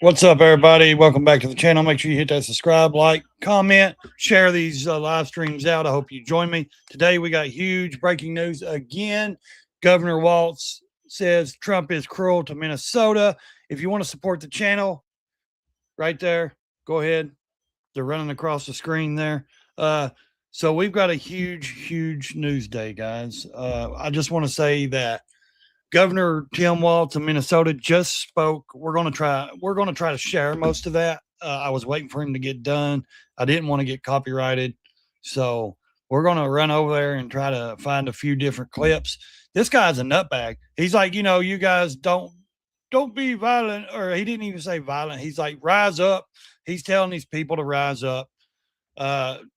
What's up, everybody? Welcome back to the channel. Make sure you hit that subscribe, like, comment, share these live streams out. I hope you join me. Today, we got huge breaking news again. Governor Walz says Trump is cruel to Minnesota. If you want to support the channel, right there, go ahead. They're running across the screen there. So we've got a huge news day, guys. I just want to say that Governor Tim Walz of Minnesota just spoke. We're going to try to share most of that. I was waiting for him to get done. I didn't want to get copyrighted, so we're going to run over there and try to find a few different clips. This guy's a nutbag. He's like, you guys don't be violent, or he didn't even say violent. He's like, rise up. He's telling these people to rise up.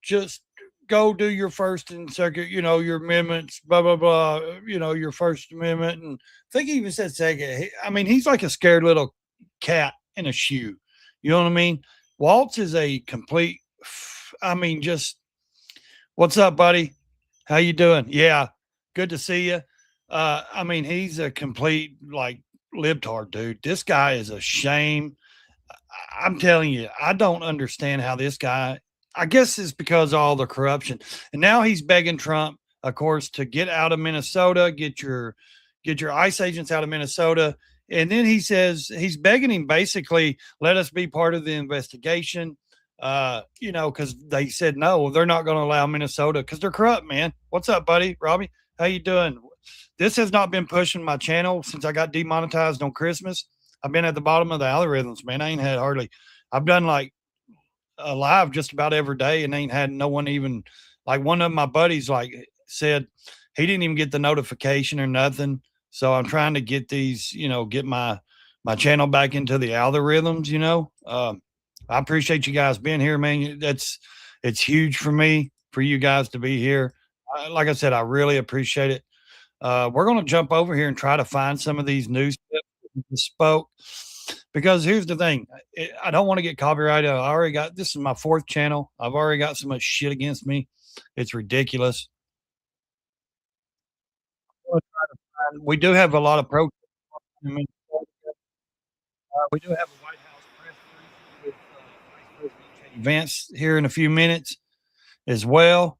Just go do your first and second, your amendments, blah, blah, blah, your first amendment. And I think he even said second. He's like a scared little cat in a shoe. You know what I mean? Walz is a complete, just, what's up, buddy? How you doing? Yeah. Good to see you. He's a complete, like, libtard, dude. This guy is a shame. I'm telling you, I don't understand how this guy, I guess it's because of all the corruption. And now he's begging Trump, of course, to get out of Minnesota, get your ICE agents out of Minnesota. And then he says he's begging him, basically, let us be part of the investigation. Because they said no, they're not going to allow Minnesota because they're corrupt, man. What's up, buddy? Robbie, how you doing? This has not been pushing my channel since I got demonetized on Christmas. I've been at the bottom of the algorithms, man. I ain't had hardly, I've done like live just about every day and ain't had no one even, like, one of my buddies like said he didn't even get the notification or nothing. So I'm trying to get these, get my channel back into the algorithms. I appreciate you guys being here, man. It's huge for me for you guys to be here. Like I said, I really appreciate it. We're going to jump over here and try to find some of these news clips that we spoke. Because here's the thing, I don't want to get copyrighted. This is my fourth channel. I've already got so much shit against me. It's ridiculous. We do have a lot of protests. We do have a White House press briefing with Vice President Vance here in a few minutes as well.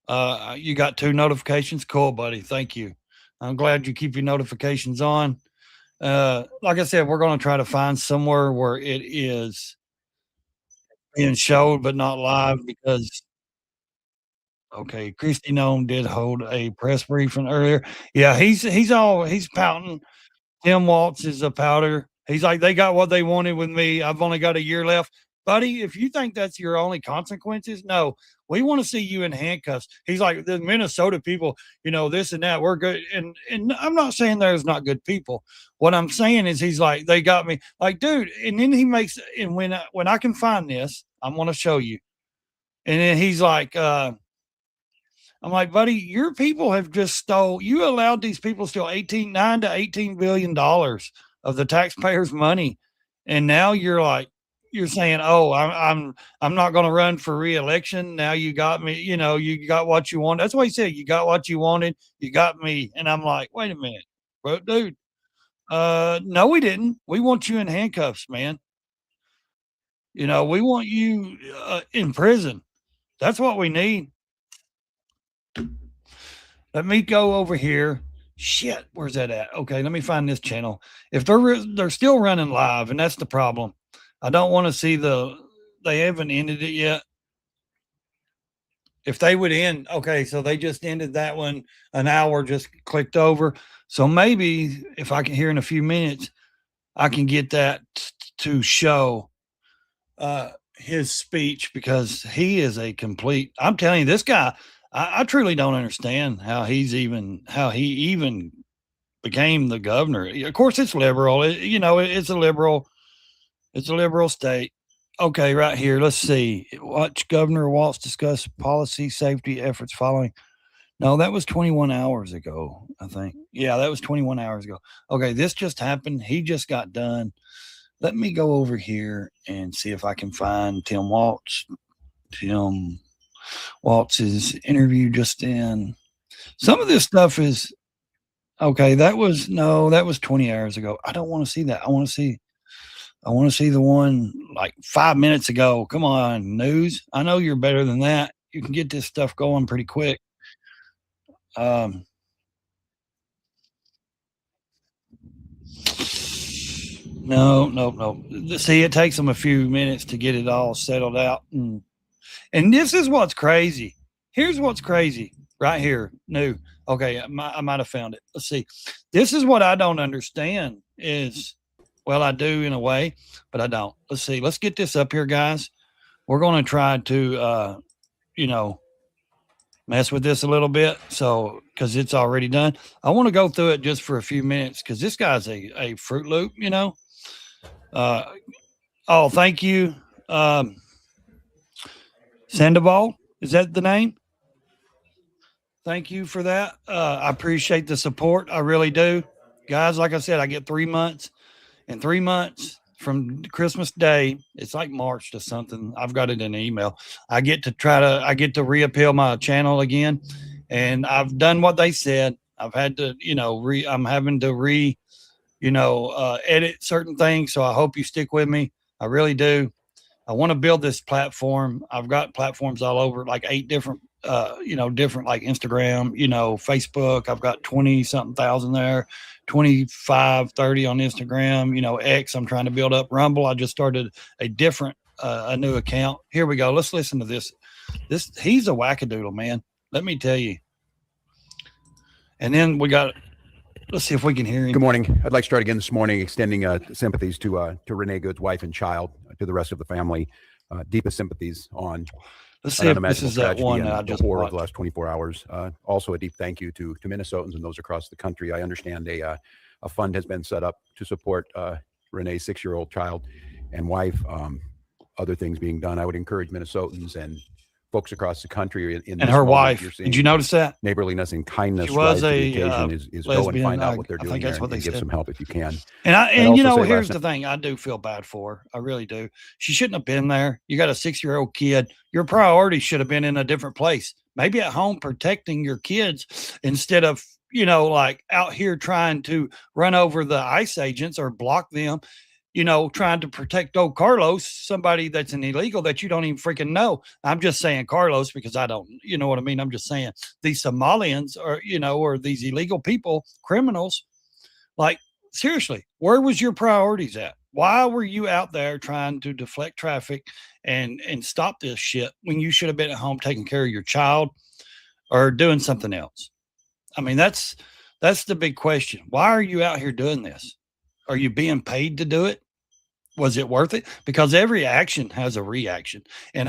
You got 2 notifications. Cool, buddy. Thank you. I'm glad you keep your notifications on. Like I said, we're going to try to find somewhere where it is being showed but not live because okay, Christy Nome did hold a press briefing earlier. Yeah, he's pouting. Tim Walz is a powder. He's like, they got what they wanted with me. I've only got a year left. Buddy, if you think that's your only consequences, no, we want to see you in handcuffs. He's like, the Minnesota people, this and that, we're good. And I'm not saying there's not good people. What I'm saying is he's like, they got me. Like, dude, and then he makes, and when I can find this, I'm going to show you. And then he's like, I'm like, buddy, your people have just you allowed these people to steal $9 to $18 billion of the taxpayers' money. And now you're saying, oh, I'm not going to run for reelection. Now you got me, you got what you want. That's what he said. You got what you wanted. You got me. And I'm like, wait a minute, bro, dude. No, we didn't. We want you in handcuffs, man. We want you in prison. That's what we need. Let me go over here. Shit, where's that at? Okay, let me find this channel. If they're still running live, and that's the problem. I don't want to see they haven't ended it yet. If they would end, okay, so they just ended that one. An hour just clicked over. So maybe if I can hear in a few minutes, I can get that to show his speech because he is a complete, I'm telling you, this guy, I truly don't understand how he even became the governor. Of course, it's liberal. It's a liberal state. Okay, right here. Let's see. Watch Governor Walz discuss policy safety efforts following. No, that was 21 hours ago, I think. Yeah, that was 21 hours ago. Okay, this just happened. He just got done. Let me go over here and see if I can find Tim Walz. Tim Walz's interview just in. Some of this stuff is okay. That was 20 hours ago. I don't want to see that. I want to see I want to see the one like 5 minutes ago. Come on, news. I know you're better than that. You can get this stuff going pretty quick. Um, no, no, no. See, it takes them a few minutes to get it all settled out. And this is what's crazy. Here's what's crazy right here. New. Okay, I might have found it. Let's see. This is what I don't understand is, well, I do in a way, but I don't. Let's see. Let's get this up here, guys. We're going to try to, you know, mess with this a little bit. So, because it's already done, I want to go through it just for a few minutes because this guy's a Fruit Loop, you know. Uh, oh, thank you. Sandoval, is that the name? Thank you for that. I appreciate the support. I really do. Guys, like I said, I get 3 months. In 3 months from Christmas Day, it's like March to something. I've got it in an email. I get to reappeal my channel again. And I've done what they said. I've had to, I'm having to edit certain things. So I hope you stick with me. I really do. I want to build this platform. I've got platforms all over, like 8 different, different like Instagram, Facebook. I've got 20 something thousand there, 25, 30 on Instagram, X. I'm trying to build up Rumble. I just started a new account. Here we go. Let's listen to this. He's a wackadoodle, man. Let me tell you. And then let's see if we can hear him. Good morning. I'd like to start again this morning, extending sympathies to Renee Good's wife and child, to the rest of the family. Deepest sympathies on Let's see if this is that one that I just horror of the last 24 hours. Also, a deep thank you to Minnesotans and those across the country. I understand a fund has been set up to support Renee's 6-year-old child and wife. Other things being done. I would encourage Minnesotans and folks across the country and her wife. Did you notice that neighborliness and kindness? She was is go and find out what they're doing there and give some help if you can. And here's the thing: I do feel bad for her. I really do. She shouldn't have been there. You got a 6-year-old kid. Your priority should have been in a different place, maybe at home protecting your kids instead of like out here trying to run over the ICE agents or block them. Trying to protect old Carlos, somebody that's an illegal that you don't even freaking know. I'm just saying Carlos because I don't, you know what I mean? I'm just saying these Somalians or these illegal people, criminals. Like, seriously, where was your priorities at? Why were you out there trying to deflect traffic and stop this shit when you should have been at home taking care of your child or doing something else? I mean, that's the big question. Why are you out here doing this? Are you being paid to do it? Was it worth it? Because every action has a reaction. And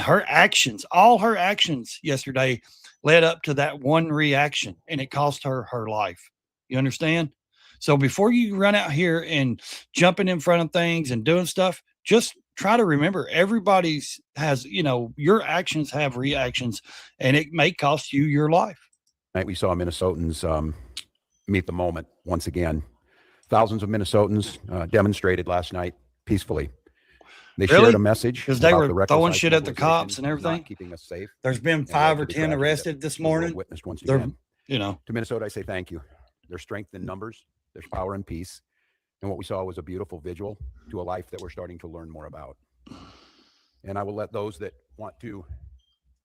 all her actions yesterday led up to that one reaction, and it cost her her life. You understand? So before you run out here and jumping in front of things and doing stuff, just try to remember everybody's has, your actions have reactions, and it may cost you your life. We saw Minnesotans meet the moment once again. Thousands of Minnesotans demonstrated last night peacefully. They shared a message because they were throwing shit at the cops and everything, keeping us safe. There's been 5 or 10 arrested this morning. Witnessed once again. To Minnesota, I say thank you. There's strength in numbers. There's power in peace. And what we saw was a beautiful vigil to a life that we're starting to learn more about. And I will let those that want to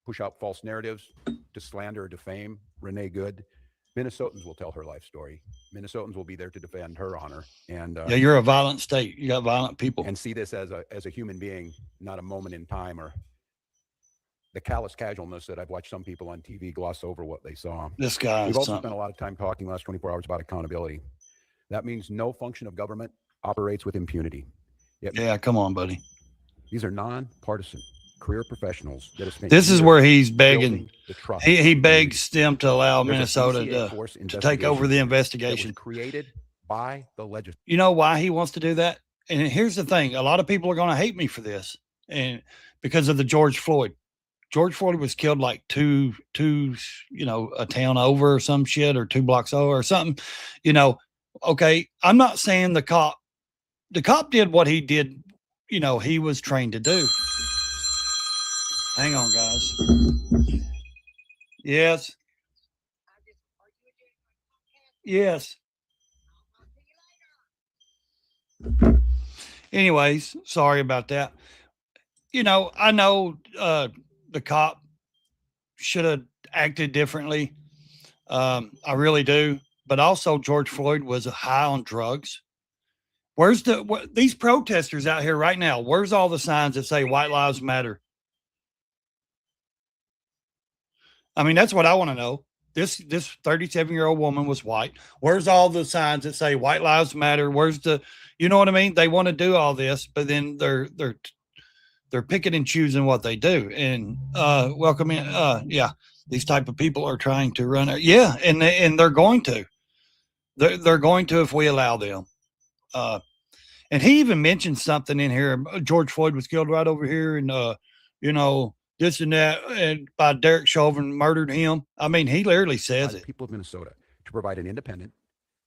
push out false narratives, to slander or defame Renee Good, Minnesotans will tell her life story. Minnesotans will be there to defend her honor. And you're a violent state. You got violent people. And see this as a human being, not a moment in time or the callous casualness that I've watched some people on TV gloss over what they saw. This guy. We've also spent a lot of time talking the last 24 hours about accountability. That means no function of government operates with impunity. Yeah, come on, buddy. These are non-partisan career professionals that have spent. This is where he's begging. He begs them to allow Minnesota to take over the investigation created by the legislature. You know why he wants to do that? And here's the thing: a lot of people are going to hate me for this, and because of the George Floyd. George Floyd was killed like two, a town over or some shit, or 2 blocks over or something. Okay, I'm not saying the cop did what he did. He was trained to do. Hang on, guys. Yes. Yes. Anyways, sorry about that. You know, I know the cop should have acted differently. I really do. But also, George Floyd was high on drugs. Where's these protesters out here right now? Where's all the signs that say White Lives Matter? I mean, that's what I want to know. This 37-year-old woman was white. Where's all the signs that say White Lives Matter? Where's the, you know what I mean? They want to do all this, but then they're picking and choosing what they do. And welcome in. Yeah, these type of people are trying to run it. Yeah, and they're going to. They're going to if we allow them. And he even mentioned something in here. George Floyd was killed right over here, and you know, this and that, and by Derek Chauvin murdered him. I mean, he literally says the it. People of Minnesota to provide an independent,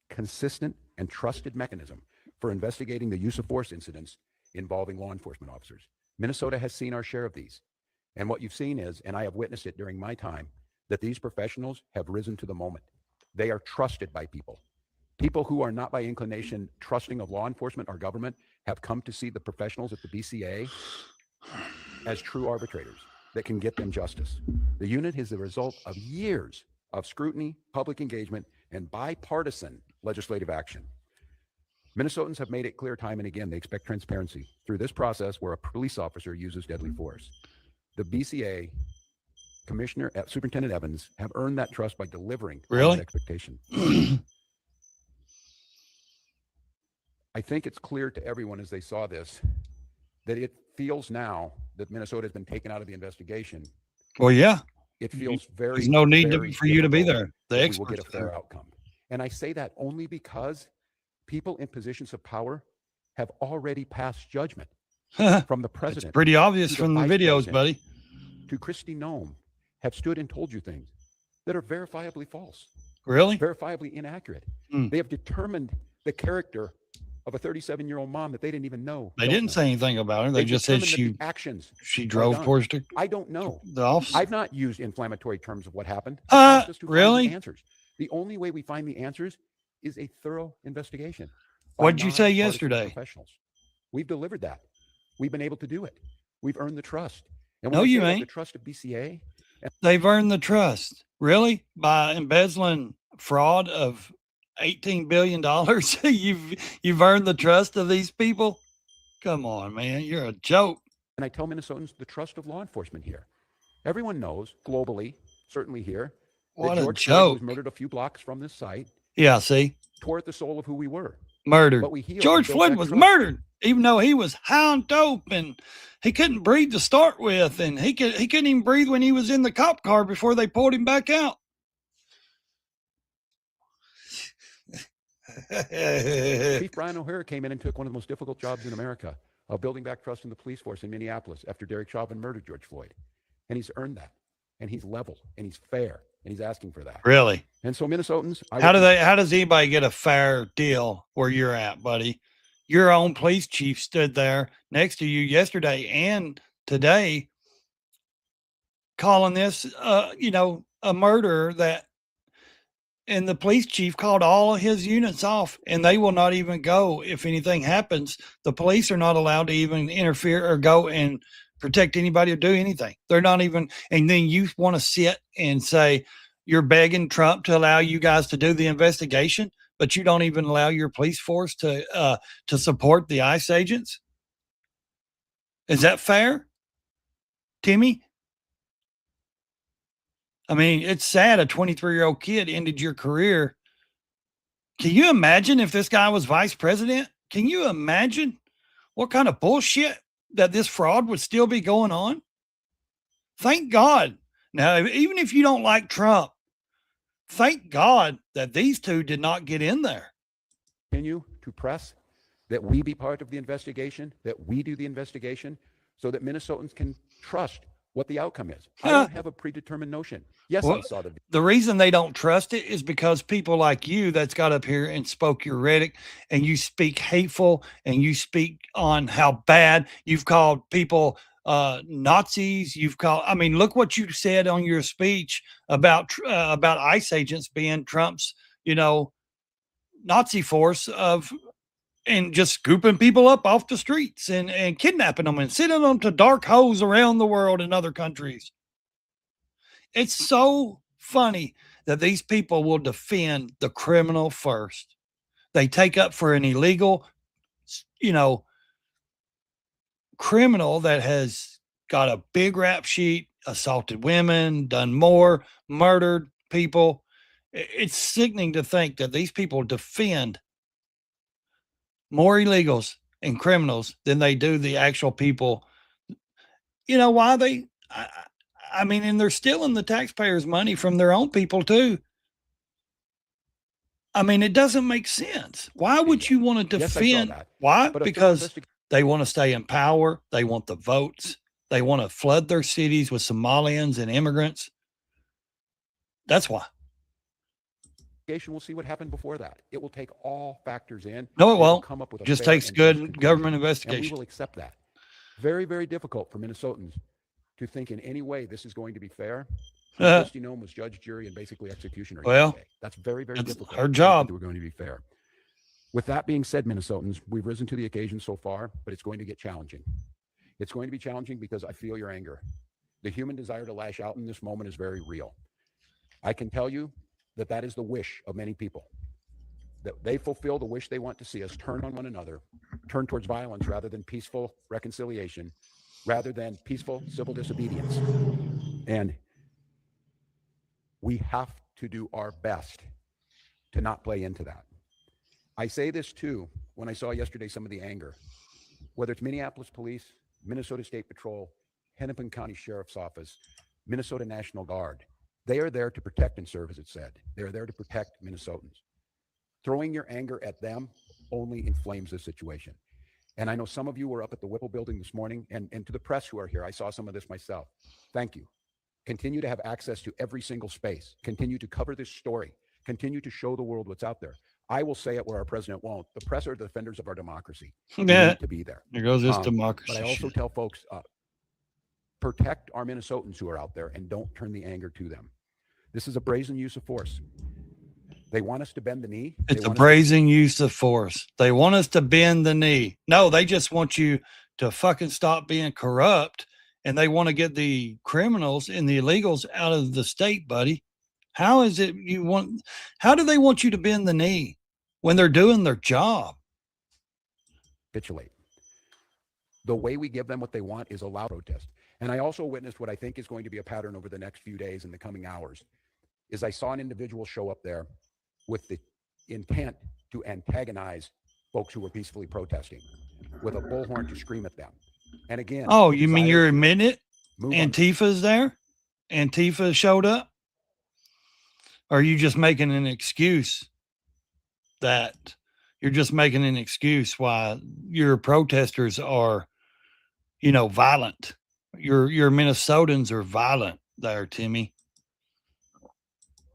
consistent, and trusted mechanism for investigating the use of force incidents involving law enforcement officers. Minnesota has seen our share of these. And what you've seen is, and I have witnessed it during my time, that these professionals have risen to the moment. They are trusted by people. People who are not by inclination trusting of law enforcement or government have come to see the professionals at the BCA as true arbitrators that can get them justice. The unit is the result of years of scrutiny, public engagement, and bipartisan legislative action. Minnesotans have made it clear time and again they expect transparency through this process where a police officer uses deadly force. The BCA Commissioner, Superintendent Evans, have earned that trust by delivering on that expectation. I think it's clear to everyone as they saw this that it feels now that Minnesota has been taken out of the investigation. Well, yeah. It feels very. There's no need for you to be there. The experts will get a fair outcome. And I say that only because people in positions of power have already passed judgment from the president. It's pretty obvious from the videos, buddy. To Kristi Noem have stood and told you things that are verifiably false. Really? Verifiably inaccurate. They have determined the character of a 37-year-old mom that they didn't even know. They didn't say anything about her. They just said she drove towards her. I don't know. The officer. I've not used inflammatory terms of what happened. Really? The answers. The only way we find the answers is a thorough investigation. What did you say yesterday? Professionals. We've delivered that. We've been able to do it. We've earned the trust. And no, you ain't. The trust of BCA. They've earned the trust. Really? By embezzling fraud of $18 billion, you've earned the trust of these people? Come on, man. You're a joke. And I tell Minnesotans the trust of law enforcement here. Everyone knows globally, certainly here, what that George Floyd was murdered a few blocks from this site. Yeah, see? Tore at the soul of who we were. Murdered. But we healed. George Floyd was murdered, even though he was high on dope and he couldn't breathe to start with, and he couldn't even breathe when he was in the cop car before they pulled him back out. Chief Brian O'Hara came in and took one of the most difficult jobs in America of building back trust in the police force in Minneapolis after Derek Chauvin murdered George Floyd. And he's earned that. And he's level and he's fair and he's asking for that. Really? And so Minnesotans, how does anybody get a fair deal where you're at, buddy? Your own police chief stood there next to you yesterday and today calling this a murder that. And the police chief called all of his units off, and they will not even go if anything happens. The police are not allowed to even interfere or go and protect anybody or do anything. They're not even. And then you want to sit and say you're begging Trump to allow you guys to do the investigation, but you don't even allow your police force to support the ICE agents. Is that fair, Timmy? I mean, it's sad a 23-year-old kid ended your career. Can you imagine if this guy was vice president? Can you imagine what kind of bullshit that this fraud would still be going on? Thank God. Now, even if you don't like Trump, thank God that these two did not get in there. Continue to press that we be part of the investigation, that we do the investigation so that Minnesotans can trust what the outcome is. I don't have a predetermined notion. Yes, I saw the reason they don't trust it is because people like you that's got up here and spoke your rhetoric and you speak hateful and you speak on how bad you've called people Nazis. Look what you said on your speech about ICE agents being Trump's, Nazi force of and just scooping people up off the streets and kidnapping them and sending them to dark holes around the world in other countries. It's so funny that these people will defend the criminal first. They take up for an illegal, you know, criminal that has got a big rap sheet, assaulted women, done more, murdered people. It's sickening to think that these people defend more illegals and criminals than they do the actual people. You know why I mean, and they're stealing the taxpayers' money from their own people too. I mean, it doesn't make sense. Why would you want to defend? Why? Because they want to stay in power. They want the votes. They want to flood their cities with Somalians and immigrants. That's why. We'll see what happened before that. It will take all factors in. No, it won't. Come up with just takes good government investigation. And we will accept that. Very, very difficult for Minnesotans to think in any way this is going to be fair. Christy Nome was judge, jury, and basically executioner. Well, that's very, very difficult. Her job. We're going to be fair. With that being said, Minnesotans, we've risen to the occasion so far, but it's going to get challenging. It's going to be challenging because I feel your anger. The human desire to lash out in this moment is very real. I can tell you that that is the wish of many people, that they fulfill the wish they want to see us turn on one another, turn towards violence rather than peaceful reconciliation, rather than peaceful civil disobedience. And we have to do our best to not play into that. I say this too, when I saw yesterday some of the anger, whether it's Minneapolis Police, Minnesota State Patrol, Hennepin County Sheriff's Office, Minnesota National Guard, they are there to protect and serve, as it said. They're there to protect Minnesotans. Throwing your anger at them only inflames the situation. And I know some of you were up at the Whipple building this morning, and to the press who are here, I saw some of this myself. Thank you. Continue to have access to every single space. Continue to cover this story. Continue to show the world what's out there. I will say it where our president won't. The press are the defenders of our democracy. We need to be there. There goes this democracy. But I also tell folks, protect our Minnesotans who are out there and don't turn the anger to them. This is a brazen use of force. They want us to bend the knee. It's a brazen use of force. They want us to bend the knee. No, they just want you to fucking stop being corrupt, and they want to get the criminals and the illegals out of the state, buddy. How is it how do they want you to bend the knee when they're doing their job? Capitulate. The way we give them what they want is a loud protest. And I also witnessed what I think is going to be a pattern over the next few days in the coming hours, is I saw an individual show up there with the intent to antagonize folks who were peacefully protesting with a bullhorn to scream at them. And again, oh, you mean you're admitting it? Antifa's there? Antifa showed up? Or are you just making an excuse that you're just making an excuse why your protesters are, violent? Your Minnesotans are violent there, Timmy.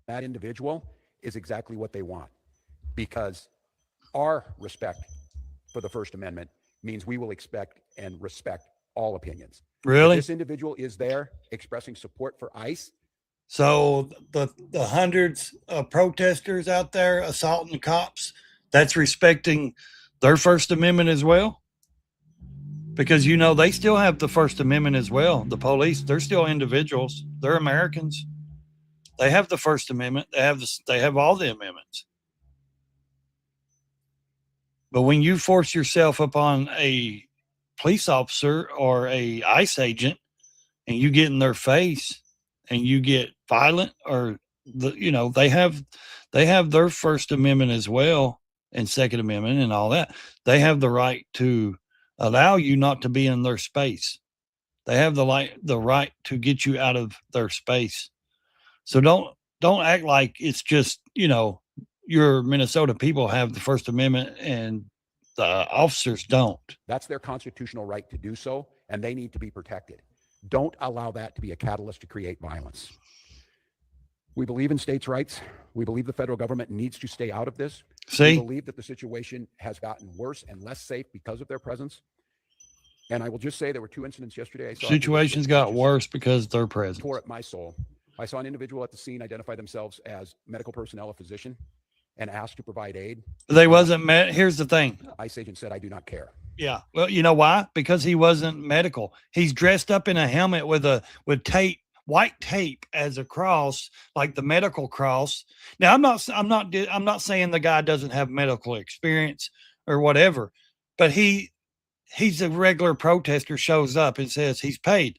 That individual is exactly what they want, because our respect for the First Amendment means we will expect and respect all opinions. Really? If this individual is there expressing support for ICE. So the hundreds of protesters out there assaulting cops, that's respecting their First Amendment as well? Because, they still have the First Amendment as well. The police, they're still individuals. They're Americans. They have the First Amendment. They have all the amendments. But when you force yourself upon a police officer or a ICE agent and you get in their face and you get violent, or they have their First Amendment as well, and Second Amendment and all that. They have the right to allow you not to be in their space. They have the right to get you out of their space. So don't act like it's just, your Minnesota people have the First Amendment and the officers don't. That's their constitutional right to do so, and they need to be protected. Don't allow that to be a catalyst to create violence. We believe in states' rights. We believe the federal government needs to stay out of this. We believe that the situation has gotten worse and less safe because of their presence. And I will just say there were 2 incidents yesterday. I saw situations got worse because of their presence. Tore at my soul. I saw an individual at the scene identify themselves as medical personnel, a physician, and asked to provide aid, They wasn't met. Here's the thing. ICE agent said, "I do not care." Yeah. Well, you know why? Because he wasn't medical. He's dressed up in a helmet with tape, white tape as a cross, like the medical cross. Now, I'm not saying the guy doesn't have medical experience or whatever, but he's a regular protester, shows up and says he's paid.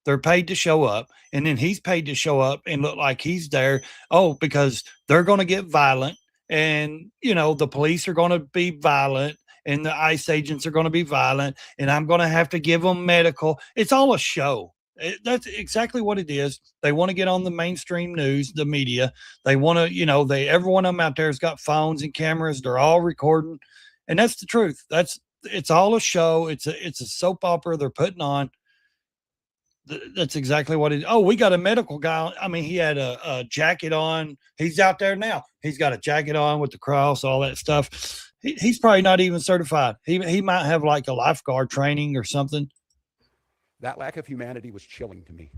They're paid to show up, and then he's paid to show up and look like he's there. Oh, because they're going to get violent, and the police are going to be violent, and the ICE agents are going to be violent, and I'm going to have to give them medical. It's all a show. That's exactly what it is. They want to get on the mainstream news, the media. They want to, every one of them out there has got phones and cameras. They're all recording, and that's the truth. It's all a show. It's a soap opera they're putting on. That's exactly what it is. Oh, we got a medical guy. I mean, he had a jacket on. He's out there now. He's got a jacket on with the cross, all that stuff. He's probably not even certified. He might have like a lifeguard training or something. That lack of humanity was chilling to me.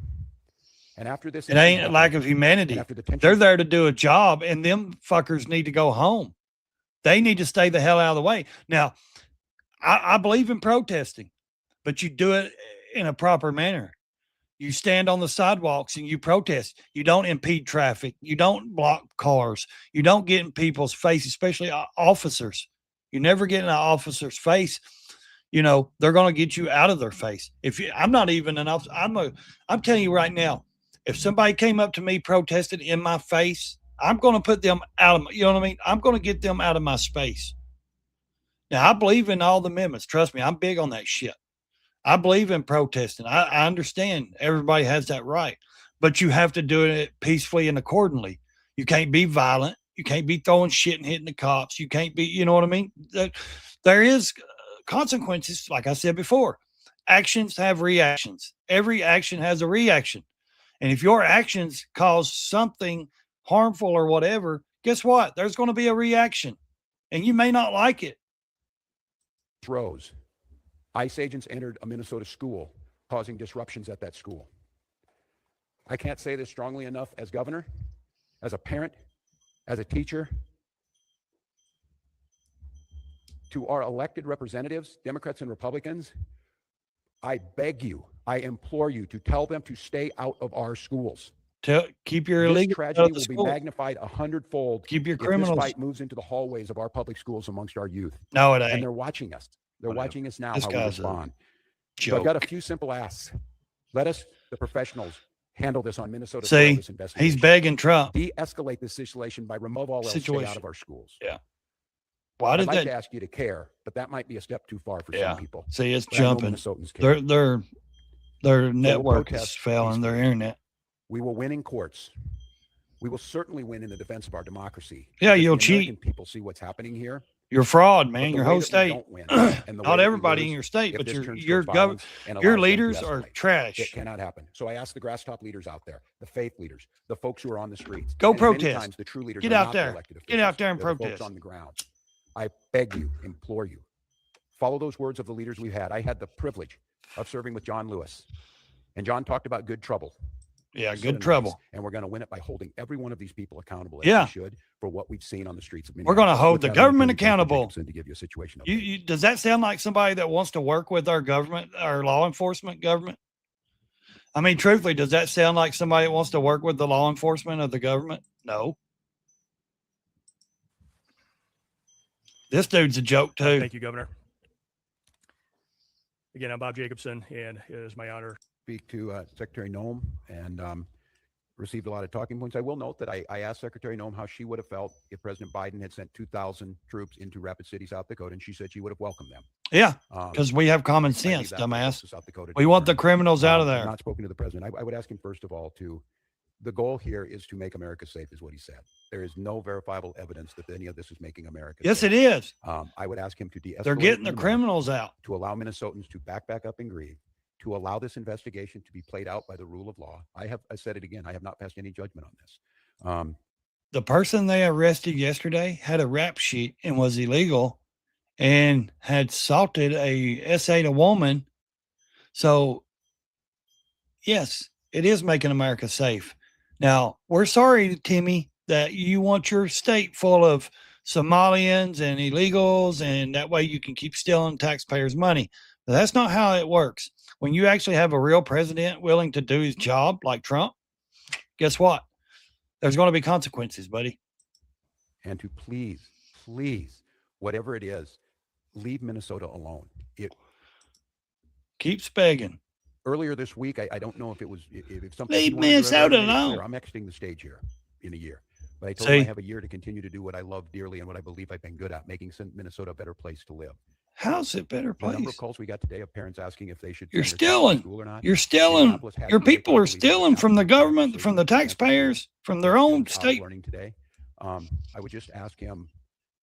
And after this, it ain't a lack of humanity. They're there to do a job, and them fuckers need to go home. They need to stay the hell out of the way. Now, I believe in protesting, but you do it in a proper manner. You stand on the sidewalks and you protest. You don't impede traffic. You don't block cars. You don't get in people's face, especially officers. You never get in an officer's face. They're going to get you out of their face. I'm not even an officer. I'm telling you right now, if somebody came up to me, protested in my face, I'm going to put them out of, I'm going to get them out of my space. Now, I believe in all the amendments. Trust me, I'm big on that shit. I believe in protesting. I understand everybody has that right, but you have to do it peacefully and accordingly. You can't be violent. You can't be throwing shit and hitting the cops. You can't be, you know what I mean? There is consequences. Like I said before, actions have reactions. Every action has a reaction. And if your actions cause something harmful or whatever, guess what? There's going to be a reaction, and you may not like it. Rose. ICE agents entered a Minnesota school, causing disruptions at that school. I can't say this strongly enough as governor, as a parent, as a teacher. To our elected representatives, Democrats and Republicans, I beg you, I implore you to tell them to stay out of our schools. Keep your illegal. This tragedy will be magnified 100-fold. Keep your criminals. If this fight moves into the hallways of our public schools amongst our youth. No, it ain't. And they're watching us. They're watching us now, how we respond. So I've got a few simple asks. Let us, the professionals, handle this on Minnesota. See, he's begging Trump. De-escalate this situation by remove all else, stay out of our schools. Yeah. I'd like to ask you to care, but that might be a step too far for some people. See, it's jumping. Their network is failing, their internet. We will win in courts. We will certainly win in the defense of our democracy. Yeah, you'll cheat. People see what's happening here. You're fraud, man. Your whole state. Not everybody in your state, but your leaders are trash. It cannot happen. So I ask the grass top leaders out there, the faith leaders, the folks who are on the streets. Go protest. Times, the true leaders Get out there. Get out there and protest. Folks on the ground. I beg you, implore you, follow those words of the leaders we've had. I had the privilege of serving with John Lewis, and John talked about good trouble. Yeah, good trouble. And we're going to win it by holding every one of these people accountable, as we should, for what we've seen on the streets of Minneapolis. We're going to hold the government accountable. To give you a situation. Does that sound like somebody that wants to work with our government, our law enforcement government? I mean, truthfully, does that sound like somebody that wants to work with the law enforcement of the government? No. This dude's a joke, too. Thank you, Governor. Again, I'm Bob Jacobson, and it is my honor speak to Secretary Noem and received a lot of talking points. I will note that I asked Secretary Noem how she would have felt if President Biden had sent 2,000 troops into Rapid City, South Dakota, and she said she would have welcomed them. Yeah, because we have common sense, dumbass. We want the criminals out of there. Not spoken to the president. I would ask him, first of all, the goal here is to make America safe, is what he said. There is no verifiable evidence that any of this is making America safe. Yes, it is. I would ask him to de-escalate. They're getting the criminals out. To allow Minnesotans to back up and grieve, to allow this investigation to be played out by the rule of law. I said it again. I have not passed any judgment on this. The person they arrested yesterday had a rap sheet and was illegal and had assaulted a woman. So, yes, it is making America safe. Now, we're sorry, Timmy. that you want your state full of Somalians and illegals, and that way you can keep stealing taxpayers' money. But that's not how it works. When you actually have a real president willing to do his job, like Trump, guess what? There's going to be consequences, buddy. And to please, whatever it is, leave Minnesota alone. It keeps begging. Earlier this week, I don't know if it was if something. Leave Minnesota alone. I'm exiting the stage here in a year, but I told him I have a year to continue to do what I love dearly and what I believe I've been good at, making Minnesota a better place to live. How's it better place? The number of calls we got today of parents asking if they should. You're stealing. School or not. You're stealing. Your people are stealing from the government, from the taxpayers, from their own state. Learning today. I would just ask him.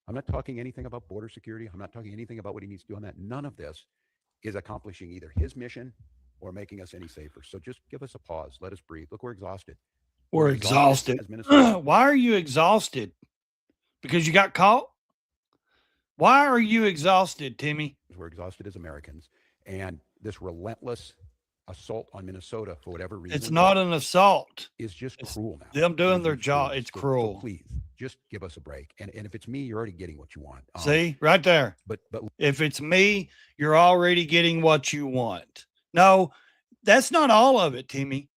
I'm not talking anything about border security. I'm not talking anything about what he needs to do on that. None of this is accomplishing either his mission or making us any safer. So just give us a pause. Let us breathe. Look, we're exhausted. We're exhausted. Why are you exhausted? Because you got caught? Why are you exhausted, Timmy? We're exhausted as Americans. And this relentless assault on Minnesota, for whatever reason. It's not an assault. It's just cruel now. Them doing their job. It's cruel. So please, just give us a break. And if it's me, you're already getting what you want. See, right there. But if it's me, you're already getting what you want. No, that's not all of it, Timmy.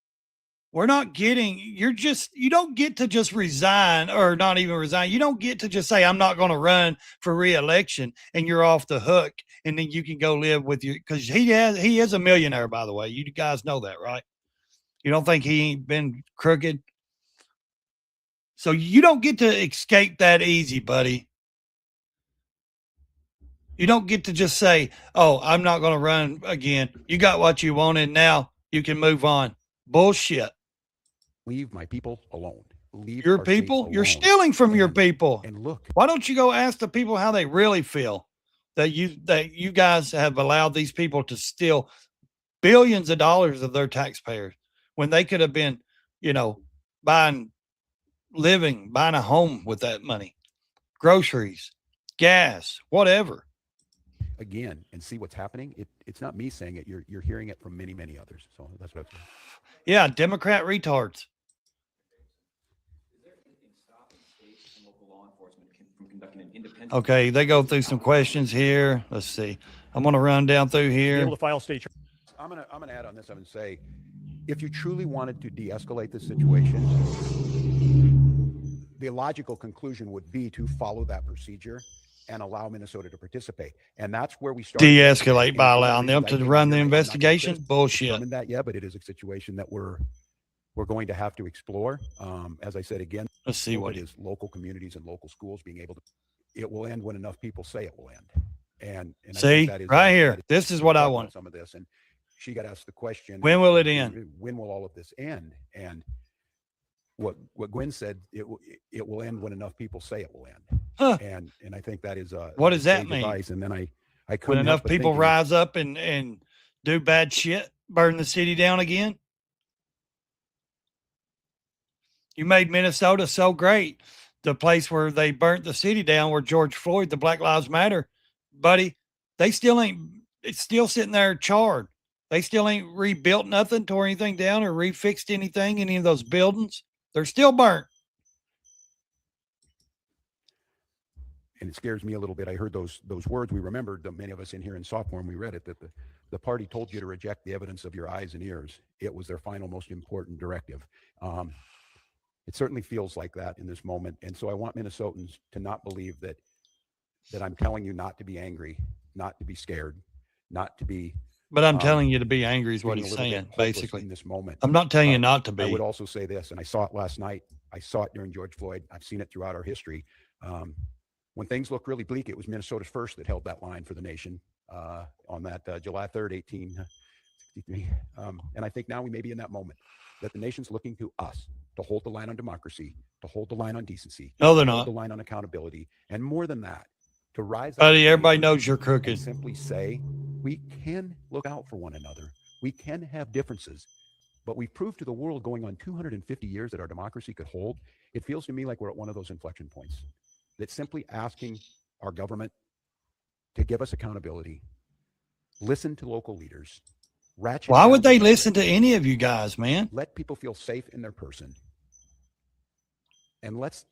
We're not getting, you don't get to just resign, or not even resign. You don't get to just say, I'm not going to run for re-election, and you're off the hook. And then you can go live with you. Cause he is a millionaire, by the way. You guys know that, right? You don't think he ain't been crooked? So you don't get to escape that easy, buddy. You don't get to just say, oh, I'm not going to run again. You got what you wanted. Now you can move on. Bullshit. Leave my people alone. Leave your people? You're stealing from your people. And look. Why don't you go ask the people how they really feel that you guys have allowed these people to steal billions of dollars of their taxpayers when they could have been, buying a home with that money, groceries, gas, whatever. Again, and see what's happening. It's not me saying it. You're hearing it from many, many others. So that's what I'm saying. Yeah, Democrat retards. Okay, they go through some questions here. Let's see. I'm going to run down through here. Able to file state. I'm gonna add on this. I'm gonna say, if you truly wanted to de-escalate this situation, the logical conclusion would be to follow that procedure and allow Minnesota to participate. And that's where we start. De-escalate by allowing them to run the investigation? Bullshit. That yet, but it is a situation that we're going to have to explore. As I said again, let's see what it is. Local communities and local schools being able to. It will end when enough people say it will end. And see, right here, this is what I want. Some of this, and she got asked the question: when will it end? When will all of this end? And what Gwen said, it will end when enough people say it will end. Huh. And I think that is what does that mean? Advice. And then I when enough people rise up and do bad shit, burn the city down again. You made Minnesota so great. The place where they burnt the city down, where George Floyd, the Black Lives Matter, buddy, they still ain't. It's still sitting there charred. They still ain't rebuilt nothing, tore anything down, or refixed anything, any of those buildings. They're still burnt. And it scares me a little bit. I heard those words. We remembered, many of us in here in sophomore, and we read it, that the party told you to reject the evidence of your eyes and ears. It was their final, most important directive. It certainly feels like that in this moment. And so I want Minnesotans to not believe that I'm telling you not to be angry, not to be scared, not to be. But I'm telling you to be angry is what he's saying, basically. In this moment. I'm not telling you not to be. I would also say this, and I saw it last night. I saw it during George Floyd. I've seen it throughout our history. When things look really bleak, it was Minnesota's first that held that line for the nation on that July 3rd, 1863. And I think now we may be in that moment that the nation's looking to us to hold the line on democracy, to hold the line on decency. No, they're to not. Hold the line on accountability. And more than that, to rise up. Buddy, everybody knows you're crooked. Simply say, we can look out for one another. We can have differences. But we've proved to the world going on 250 years that our democracy could hold. It feels to me like we're at one of those inflection points. That simply asking our government to give us accountability, listen to local leaders. Why would they listen to any of you guys, man? Let people feel safe in their person. And let's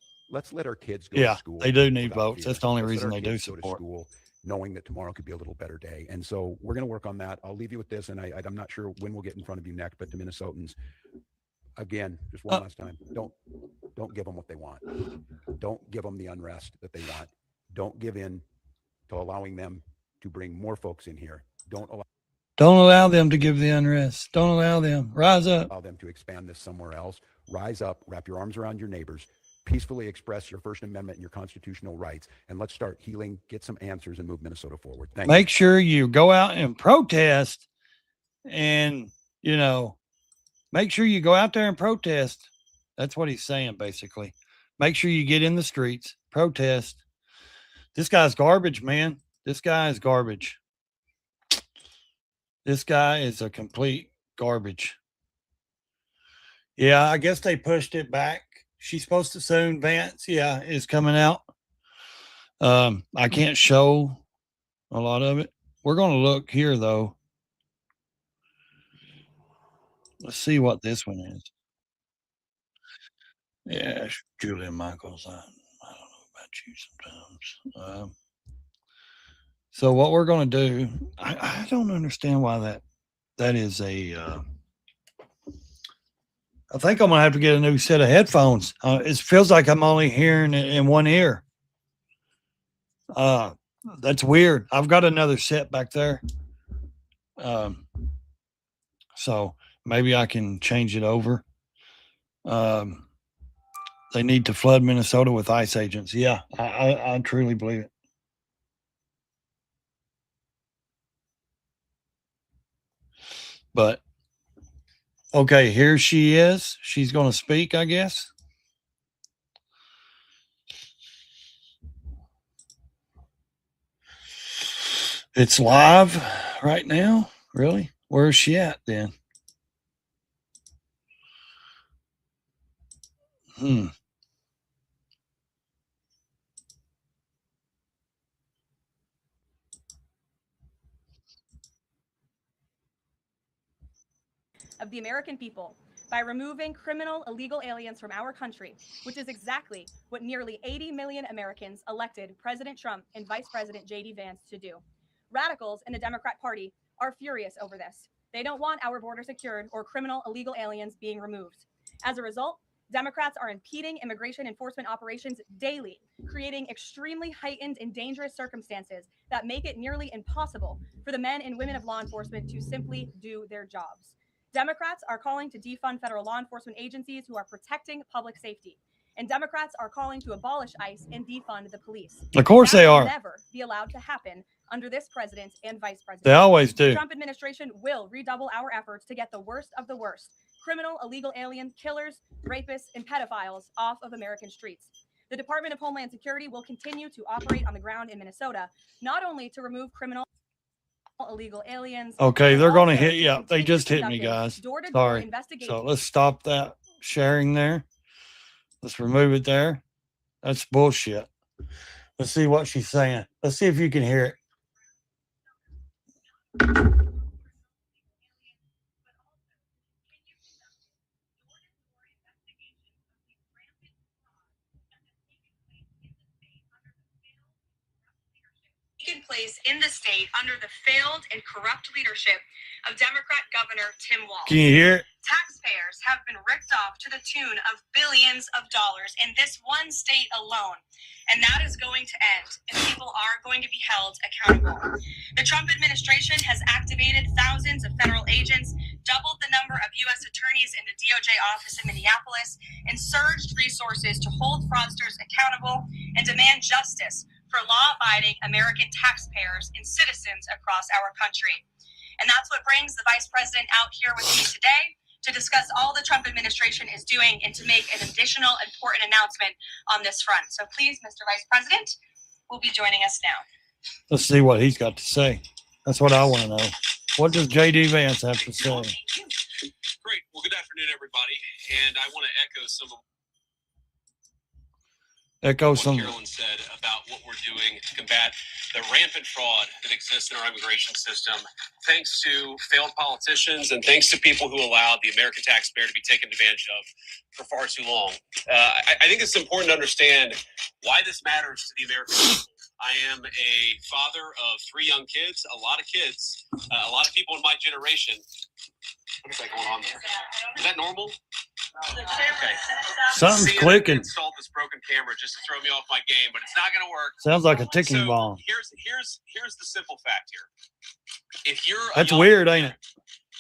let our kids go Yeah, to school. they do need without votes. fear. That's the only Let's let reason our they do kids go to support. school knowing that tomorrow could be a little better day. And so we're going to work on that. I'll leave you with this, and I'm not sure when we'll get in front of you next, but to Minnesotans, again, just one last time, don't give them what they want. Don't give them the unrest that they want. Don't give in to allowing them to bring more folks in here. Don't allow them to give the unrest. Don't allow them. Rise up. allow them to expand this somewhere else. Rise up, wrap your arms around your neighbors, peacefully express your First Amendment and your constitutional rights, and let's start healing, get some answers, and move Minnesota forward. Thank you. Make sure you go out and protest, and, make sure you go out there and protest. That's what he's saying, basically. Make sure you get in the streets, protest. This guy's garbage, man. This guy is garbage. This guy is a complete garbage. Yeah, I guess they pushed it back. She's supposed to soon. Vance, yeah, is coming out. I can't show a lot of it. We're going to look here, though. Let's see what this one is. Yeah, Julia Michaels. I don't know about you sometimes. So what we're going to do, I don't understand why that is a. I think I'm going to have to get a new set of headphones. It feels like I'm only hearing it in one ear. That's weird. I've got another set back there. So maybe I can change it over. They need to flood Minnesota with ICE agents. Yeah, I truly believe it. But okay, here she is. She's going to speak, I guess. It's live right now. Really? Where is she at then? Of the American people by removing criminal illegal aliens from our country, which is exactly what nearly 80 million Americans elected President Trump and Vice President J.D. Vance to do. Radicals in the Democrat Party are furious over this. They don't want our border secured or criminal illegal aliens being removed. As a result, Democrats are impeding immigration enforcement operations daily, creating extremely heightened and dangerous circumstances that make it nearly impossible for the men and women of law enforcement to simply do their jobs. Democrats are calling to defund federal law enforcement agencies who are protecting public safety. And Democrats are calling to abolish ICE and defund the police. Of course they are. Will never be allowed to happen under this president and vice president. They always do. The Trump administration will redouble our efforts to get the worst of the worst, criminal illegal alien killers, rapists, and pedophiles off of American streets. The Department of Homeland Security will continue to operate on the ground in Minnesota, not only to remove criminal illegal aliens. Okay, they're going to hit. Yeah, they just hit me, guys. Sorry. So let's stop that sharing there. Let's remove it there. That's bullshit. Let's see what she's saying. Let's see if you can hear it. Place in the state under the failed and corrupt leadership of Democrat Governor Tim Walz. Can you hear it? Taxpayers have been ripped off to the tune of billions of dollars in this one state alone. And that is going to end, and people are going to be held accountable. The Trump administration has activated thousands of federal agents, doubled the number of U.S. attorneys in the DOJ office in Minneapolis, and surged resources to hold fraudsters accountable and demand justice for law-abiding American taxpayers and citizens across our country. And that's what brings the Vice President out here with me today to discuss all the Trump administration is doing and to make an additional important announcement on this front. So please, Mr. Vice President, will be joining us now. Let's see what he's got to say. That's what I want to know. What does J.D. Vance have to say? Great. Well, good afternoon, everybody. And I want to echo some of Echo what some. Carolyn said about what we're doing to combat the rampant fraud that exists in our immigration system, thanks to failed politicians and thanks to people who allowed the American taxpayer to be taken advantage of for far too long. I think it's important to understand why this matters to the American people. I am a father of 3 young kids, a lot of kids, a lot of people in my generation. What is that going on there? Is that normal? Okay. Something's CNN clicking. installed this broken camera just to throw me off my game, but it's not going to work. Sounds like a ticking So bomb. here's the simple fact here. If you're That's young weird, ain't it?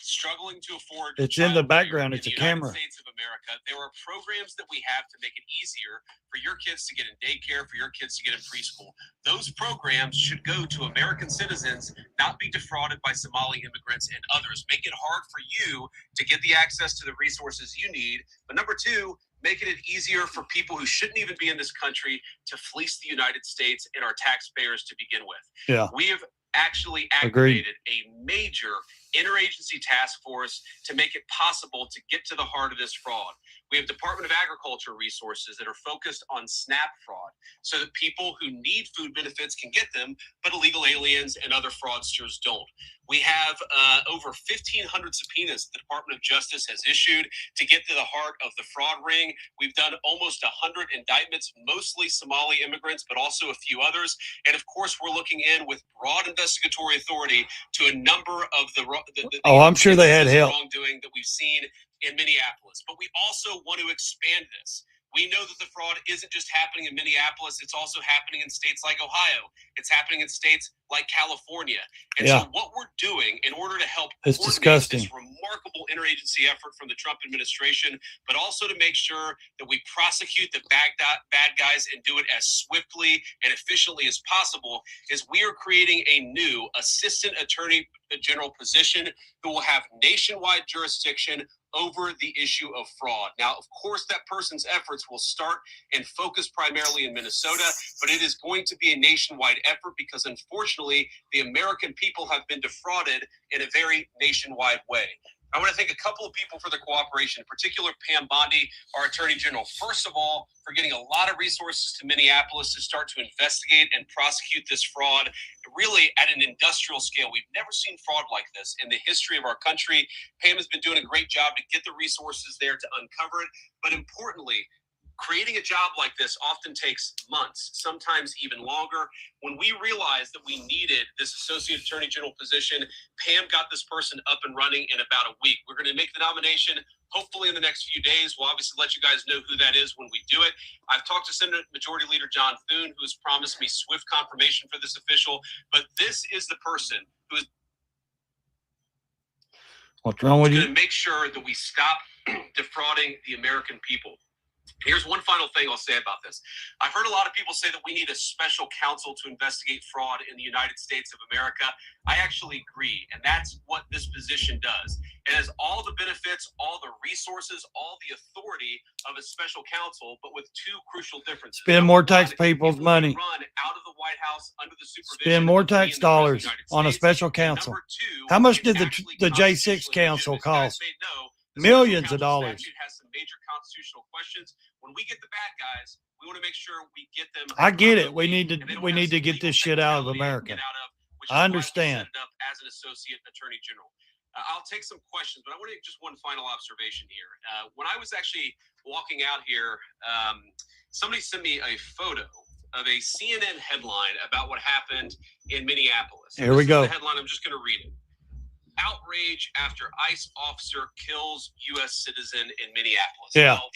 struggling to afford It's in the childcare background. in It's a the United camera. States of America, there are programs that we have to make it easier for your kids to get in daycare, for your kids to get in preschool. Those programs should go to American citizens, not be defrauded by Somali immigrants and others. Make it hard for you to get the access to the resources you need. But number 2, making it easier for people who shouldn't even be in this country to fleece the United States and our taxpayers to begin with. Yeah. We have actually Agreed. activated a major interagency task force to make it possible to get to the heart of this fraud. We have Department of Agriculture resources that are focused on SNAP fraud so that people who need food benefits can get them, but illegal aliens and other fraudsters don't. We have over 1,500 subpoenas the Department of Justice has issued to get to the heart of the fraud ring. We've done almost 100 indictments, mostly Somali immigrants, but also a few others. And of course, we're looking in with broad investigatory authority to a number of the I'm sure they had instances of help. wrongdoing that we've seen in Minneapolis. But we also want to expand this. We know that the fraud isn't just happening in Minneapolis. It's also happening in states like Ohio. It's happening in states like California. And Yeah. so what we're doing in order to help It's coordinate disgusting. this remarkable interagency effort from the Trump administration, but also to make sure that we prosecute the bad guys and do it as swiftly and efficiently as possible, is we are creating a new assistant attorney general position who will have nationwide jurisdiction over the issue of fraud. Now, of course, that person's efforts will start and focus primarily in Minnesota, but it is going to be a nationwide effort because, unfortunately, the American people have been defrauded in a very nationwide way. I want to thank a couple of people for the cooperation, in particular Pam Bondi, our Attorney General, first of all, for getting a lot of resources to Minneapolis to start to investigate and prosecute this fraud, really at an industrial scale. We've never seen fraud like this in the history of our country. Pam has been doing a great job to get the resources there to uncover it. But importantly, creating a job like this often takes months, sometimes even longer. When we realized that we needed this Associate Attorney General position, Pam got this person up and running in about a week. We're going to make the nomination hopefully in the next few days. We'll obviously let you guys know who that is when we do it. I've talked to Senate Majority Leader John Thune, who has promised me swift confirmation for this official. But this is the person who is What's wrong with going you? to make sure that we stop defrauding the American people. Here's one final thing I'll say about this. I've heard a lot of people say that we need a special counsel to investigate fraud in the United States of America. I actually agree, and that's what this position does. It has all the benefits, all the resources, all the authority of a special counsel, but with 2 crucial differences. Spend more taxpayers' It will money. run out of the White House under the supervision Spend more of the tax President of the dollars United on a States. special And counsel. number 2, How much it's did actually the J6 constitutionally council legitimate. You guys cost? may know the Millions special of counsel dollars. statute has some major constitutional questions. When we get the bad guys, we want to make sure we get them. I get it. We appropriately, need and they to don't have some get legal this shit out of technicality to America. get out of, which is I why we understand. set it up as an associate attorney general. I'll take some questions, but I want to make just one final observation here. When I was actually walking out here, somebody sent me a photo of a CNN headline about what happened in Minneapolis. Here we This is go. the headline. I'm just going to read it. Outrage after ICE officer kills U.S. citizen in Minneapolis. Yeah. Well,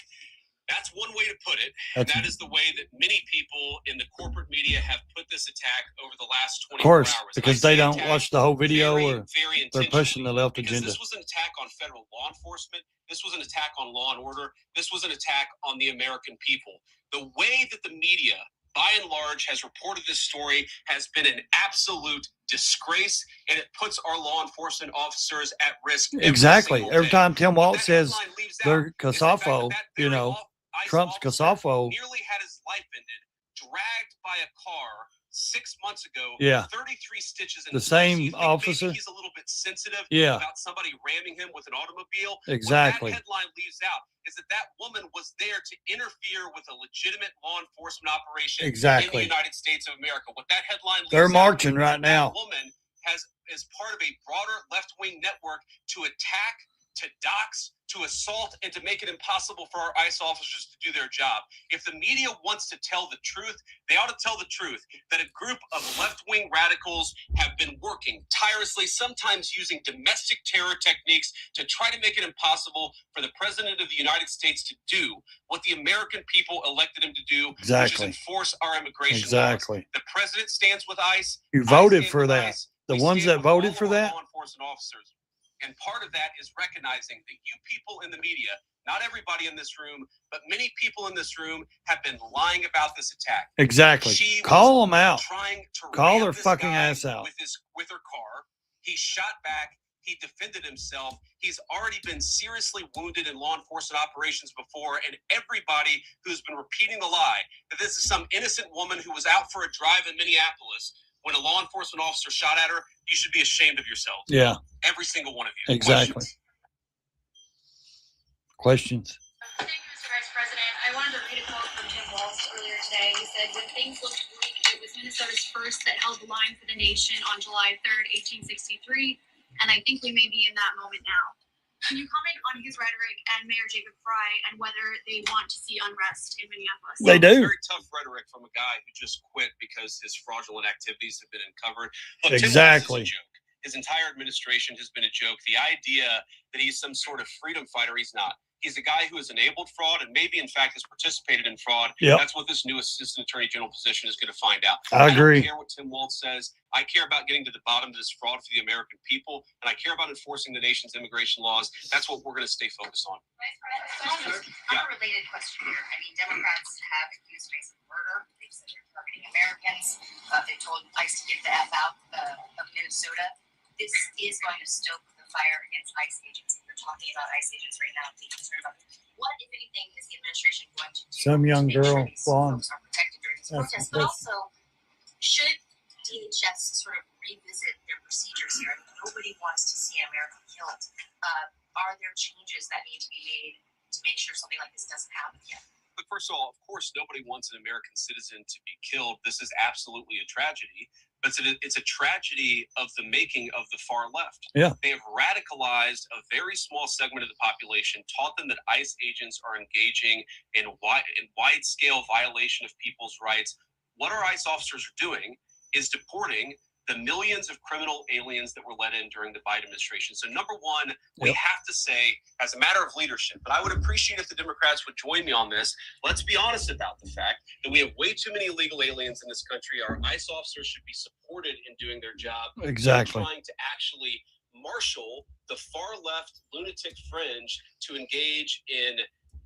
that's one way to put it. That's, That is the way that many people in the corporate media have put this attack over the last 24 of course, hours. because I they say don't attack watch the whole video very, or very they're pushing the intentionally, left because agenda. this was an attack on federal law enforcement. This was an attack on law and order. This was an attack on the American people. The way that the media, by and large, has reported this story has been an absolute disgrace, and it puts our law enforcement officers at risk. Exactly. Every Every time Tim What Walz that says headline leaves out they're is the fact that Casafo, that you very know, ICE Trump's officer Casafo. nearly had his life ended, dragged by a car 6 months ago. Yeah. 33 stitches in The his face. same You think officer? maybe he's a little bit sensitive Yeah. about somebody ramming him with an automobile. Exactly. What that headline leaves out is that woman was there to interfere with a legitimate law enforcement operation in Exactly. the United States of America. What that headline leaves They're out marching is right that now. woman is part of a broader left-wing network to attack, to dox, to assault, and to make it impossible for our ICE officers to do their job. If the media wants to tell the truth, they ought to tell the truth that a group of left-wing radicals have been working tirelessly, sometimes using domestic terror techniques to try to make it impossible for the President of the United States to do what the American people elected him to do, Exactly. which is enforce our immigration Exactly. laws. The President stands with ICE. You I voted stand for with that. ICE. The We ones stand that with voted all for of our that? law enforcement officers. And part of that is recognizing that you people in the media, not everybody in this room, but many people in this room have been lying about this attack. Exactly. She Call was them out. Trying to Call ram their this fucking guy ass out. with her car. He shot back. He defended himself. He's already been seriously wounded in law enforcement operations before. And everybody who's been repeating the lie that this is some innocent woman who was out for a drive in Minneapolis when a law enforcement officer shot at her, you should be ashamed of yourselves. Yeah. Every single one of you. Exactly. Questions? Thank you, Mr. Vice President. I wanted to read a quote from Walz earlier today. He said, "When things looked bleak, it was Minnesota's first that held the line for the nation on July 3rd, 1863, and I think we may be in that moment now." Can you comment on his rhetoric and Mayor Jacob Fry and whether they want to see unrest in Minneapolis? They do. Very tough rhetoric from a guy who just quit because his fraudulent activities have been uncovered. Look, Exactly. Tim Walz is a joke. His entire administration has been a joke. The idea that he's some sort of freedom fighter, he's not. He's a guy who has enabled fraud and maybe, in fact, has participated in fraud. Yep. That's what this new assistant attorney general position is going to find out. I agree. I don't care what Tim Walz says. I care about getting to the bottom of this fraud for the American people, and I care about enforcing the nation's immigration laws. That's what we're going to stay focused on. Vice President, on a related question here. I mean, Democrats have accused ICE of murder. They've said they're targeting Americans. They've told ICE to get the F out of Minnesota. This is going to stoke the fire against ICE agents. We're talking about ICE agents right now, being concerned about what, if anything, is the administration going to do? Some young to make girl, sure these blonde. folks are protected during these That's- protests, but also should DHS sort of revisit their procedures here? Nobody wants to see an American killed. Are there changes that need to be made to make sure something like this doesn't happen again? But first of all, of course, nobody wants an American citizen to be killed. This is absolutely a tragedy, but it's a tragedy of the making of the far left. Yeah. They have radicalized a very small segment of the population, taught them that ICE agents are engaging in wide-scale violation of people's rights. What our ICE officers are doing is deporting the millions of criminal aliens that were let in during the Biden administration. So number one, we have to say, as a matter of leadership, but I would appreciate if the Democrats would join me on this. Let's be honest about the fact that we have way too many illegal aliens in this country. Our ICE officers should be supported in doing their job. Exactly. Trying to actually marshal the far left lunatic fringe to engage in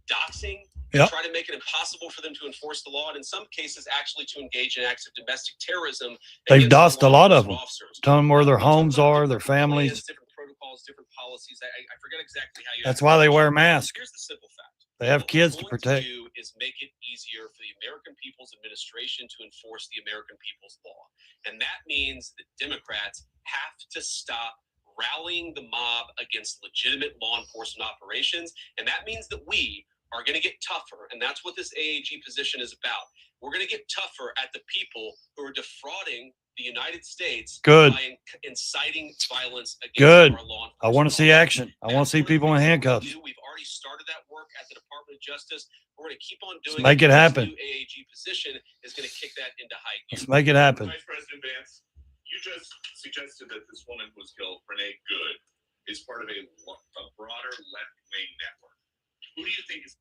doxing, Yep. try to make it impossible for them to enforce the law, and in some cases actually to engage in acts of domestic terrorism. They've against doxed a lot of law them. officers. Tell them where their homes are, their Different families. plans, different protocols, different policies. I forget exactly how you. That's why they wear masks. Here's the simple fact: They have what kids we're to going protect. do is make it easier for the American People's Administration to enforce the American People's law, and that means that Democrats have to stop rallying the mob against legitimate law enforcement operations, and that means that we are going to get tougher, and that's what this AAG position is about. We're going to get tougher at the people who are defrauding the United States by inciting violence against our law enforcement. I want to see action. I want to see That's one of the people in things handcuffs. We've already started that work at the Department of Justice. We're going to keep on doing Let's make it happen. This new AAG position is going to kick that into high gear. Let's make it happen. Vice President Vance, you just suggested that this woman who was killed, Renee Good, is part of a broader left-wing network. Who do you think is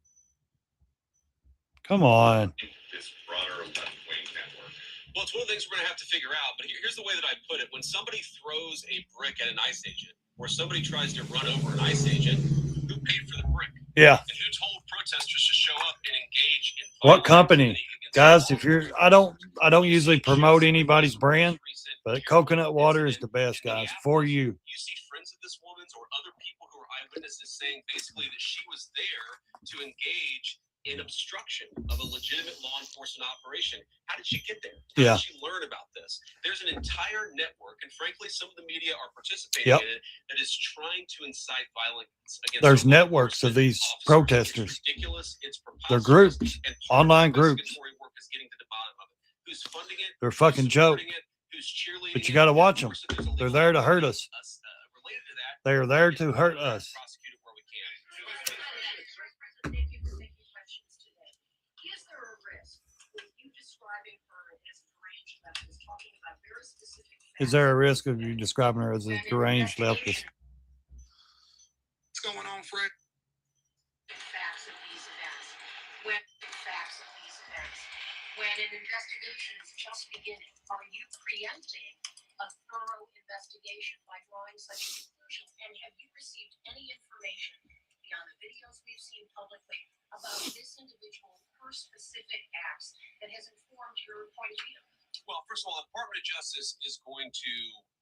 Come on. this broader left-wing network? Well, it's one of the things we're going to have to figure out. But here's the way that I put it. When somebody throws a brick at an ICE agent or somebody tries to run over an ICE agent, who paid for the brick? Yeah. And who told protesters to show up and engage in What violent company? activity against Guys, law if you're, enforcement? I don't usually promote anybody's brand, Recent but coconut water is the best, guys, for you. You see friends of this woman's or other people who are eyewitnesses saying basically that she was there to engage in obstruction of a legitimate law enforcement operation. How did she get there? Yeah. How did she learn about this? There's an entire network, and frankly, some of the media are participating in it, that is trying to incite violence against. There's networks of these protesters. It's ridiculous. It's They're preposterous. groups, And part online of the groups. investigatory work is getting to the bottom of it. Who's funding it? They're a who's fucking joke. supporting it, who's cheerleading But you it, got to and watch of them. course, if there's a They're legal there to hurt entity, us. related to that, They are there to hurt us. prosecute it where we can. Thank you for taking questions today. Is there a risk with you describing her as deranged leftist, talking about very specific Is there a risk of you describing her as a deranged leftist? What's going on, Fred? facts of these events? When an investigation is just beginning, are you preempting a thorough investigation by drawing such conclusions? And have you received any information beyond the videos we've seen publicly about this individual, her specific acts, that has informed your point of view? Well, first of all, the Department of Justice is going to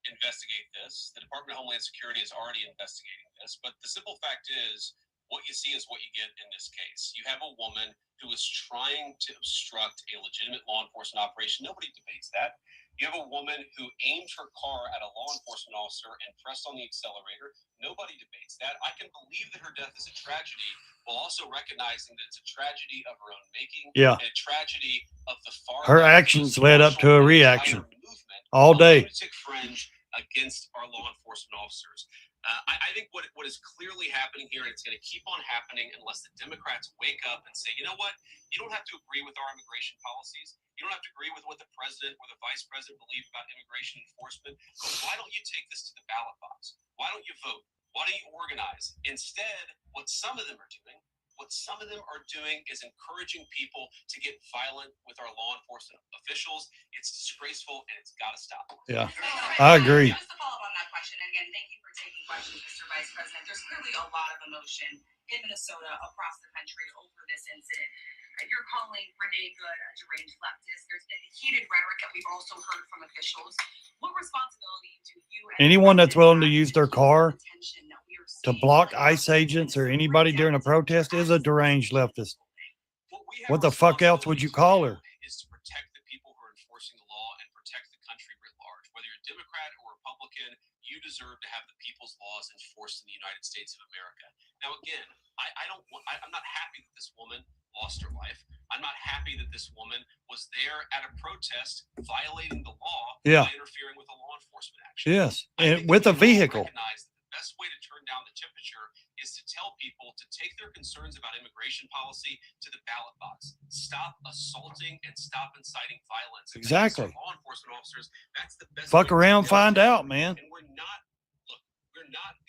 investigate this. The Department of Homeland Security is already investigating this. But the simple fact is, what you see is what you get in this case. You have a woman who is trying to obstruct a legitimate law enforcement operation. Nobody debates that. You have a woman who aimed her car at a law enforcement officer and pressed on the accelerator. Nobody debates that. I can believe that her death is a tragedy, while also recognizing that it's a tragedy of her own making. Yeah. And a tragedy of the far Her left actions led up to a entire reaction movement all of day. lunatic fringe against our law enforcement officers. I think what is clearly happening here, and it's going to keep on happening unless the Democrats wake up and say, you know what, you don't have to agree with our immigration policies. You don't have to agree with what the president or the vice president believe about immigration enforcement. But why don't you take this to the ballot box? Why don't you vote? Why don't you organize? Instead, what some of them are doing is encouraging people to get violent with our law enforcement officials. It's disgraceful, and it's got to stop. Yeah, I agree. Just to follow up on that question, and again, thank you for taking questions, Mr. Vice President. There's clearly a lot of emotion in Minnesota, across the country, over this incident. You're calling Renee Good a deranged leftist. There's been heated rhetoric that we've also heard from officials. What responsibility do you, Anyone that's willing to use their car to block ICE agents or anybody during a protest is a deranged leftist. What the fuck else would you call her? Is to protect the people who are enforcing the law and protect the country writ large. Whether you're a Democrat or Republican, you deserve to have the people's laws enforced in the United States of America. Now, again, I'm not happy that this woman lost her life. I'm not happy that this woman was there at a protest violating the law by interfering with a law enforcement action. Yes, and with a vehicle. Recognize that the best way to turn down the temperature is to tell people to take their concerns about immigration policy to the ballot box. Stop assaulting and stop inciting violence. Exactly. Law enforcement officers. That's the best. Fuck way to around, do it. find out, man. And we're not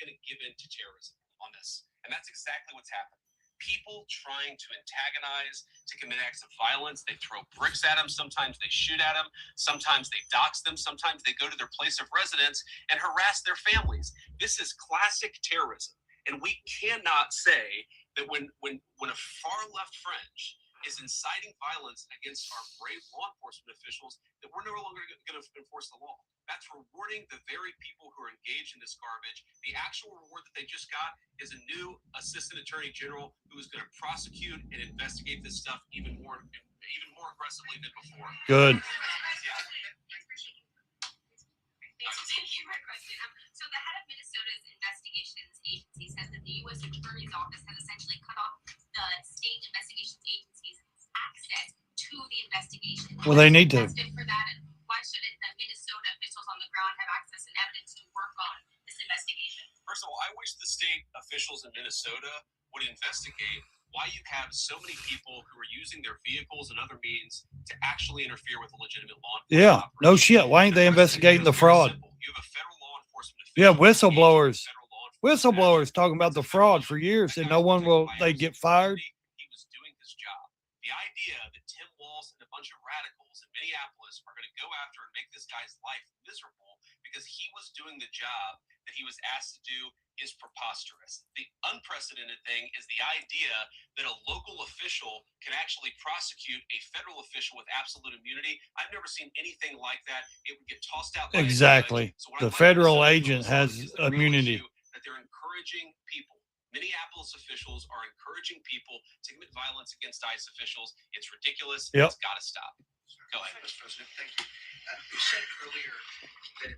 going to give in to terrorism on this. And that's exactly what's happening. People trying to antagonize, to commit acts of violence. They throw bricks at them. Sometimes they shoot at them. Sometimes they dox them. Sometimes they go to their place of residence and harass their families. This is classic terrorism. And we cannot say that when a far left fringe is inciting violence against our brave law enforcement officials, that we're no longer going to enforce the law. That's rewarding the very people who are engaged in this garbage. The actual reward that they just got is a new assistant attorney general who is going to prosecute and investigate this stuff even more aggressively than before. Good. So the head of Minnesota's investigations agency says that the U.S. Attorney's Office has essentially cut off the state investigations agency's access to the investigation. Well, they need to. For that, and why shouldn't the Minnesota officials on the ground have access and evidence to work on this investigation? First of all, I wish the state officials in Minnesota would investigate why you have so many people who are using their vehicles and other means to actually interfere with a legitimate law enforcement operation. No shit. Why ain't they investigating the fraud? You have a federal law enforcement Yeah, official whistleblowers. engaged in federal law enforcement Whistleblowers talking about the fraud for years, and no one will. They get fired. He was doing his job. The idea that Tim Walz and a bunch of radicals in Minneapolis are going to go after and make this guy's life miserable because he was doing the job that he was asked to do is preposterous. The unprecedented thing is the idea that a local official can actually prosecute a federal official with absolute immunity. I've never seen anything like that. It would get tossed out. Exactly. The federal agent has immunity. That they're encouraging people Minneapolis officials are encouraging people to commit violence against ICE officials. It's ridiculous. Yep. It's got to stop. Go ahead, Mr. President. Thank you. You said earlier that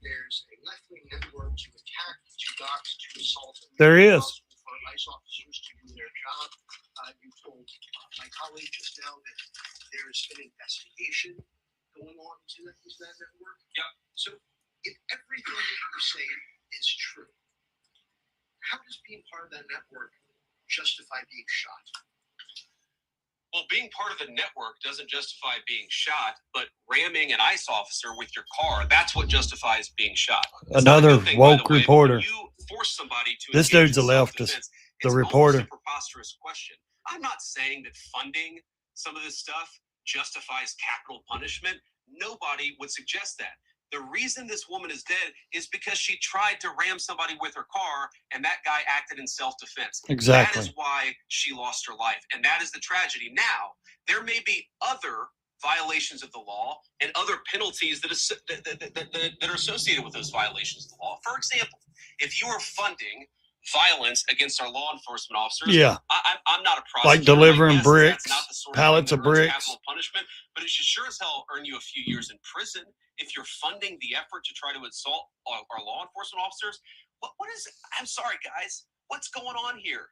there's a left-wing network to attack, to dox, to assault. There is. For ICE officers to do their job. You told my colleague just now that there's an investigation going on into that network. Yep. So if everything that you're saying is true, how does being part of that network justify being shot? Well, being part of the network doesn't justify being shot, but ramming an ICE officer with your car, that's what justifies being shot. It's Another not a good thing, by woke the way, but reporter. when you force somebody to This engage dude's a in leftist, self-defense, the it's reporter. almost a preposterous question. I'm not saying that funding some of this stuff justifies capital punishment. Nobody would suggest that. The reason this woman is dead is because she tried to ram somebody with her car, and that guy acted in self-defense. Exactly. That is why she lost her life, and that is the tragedy. Now, there may be other violations of the law and other penalties that are associated with those violations of the law. For example, if you are funding violence against our law enforcement officers, Yeah. I'm not a prosecutor. Like delivering My guess is bricks, that's not the sort pallets thing of that earns bricks. capital punishment, but it should sure as hell earn you a few years in prison if you're funding the effort to try to assault our law enforcement officers. What is? I'm sorry, guys. What's going on here?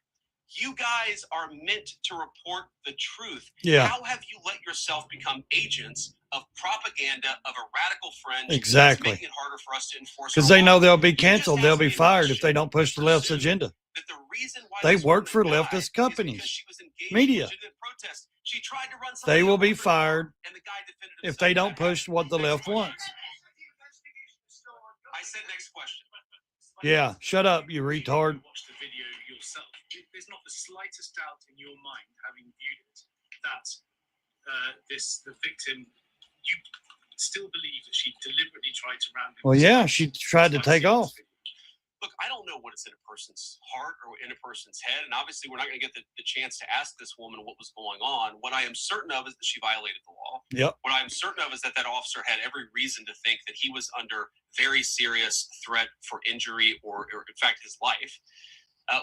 You guys are meant to report the truth. Yeah. How have you let yourself become agents of propaganda of a radical fringe? Exactly. That's making it harder for us to enforce. Because our they know law? they'll be You just canceled. They'll asked be me a fired if question they don't push the and left's presumed agenda. that the reason why They this work woman for died leftist is companies. because she was engaged in Media. legitimate protest. She tried to run They somebody will over be with her car, fired and the guy defended if himself. they don't That push happened. what the Next left question. wants. I said next question. Yeah. Shut up, you retard. Watch the video yourself. There's not the slightest doubt in your mind, having viewed it, that the victim, you still believe that she deliberately tried to ram him. Well, yeah, she tried to take off. Look, I don't know what is in a person's heart or in a person's head, and obviously we're not going to get the chance to ask this woman what was going on. What I am certain of is that she violated the law. Yep. What I am certain of is that officer had every reason to think that he was under very serious threat for injury or in fact, his life.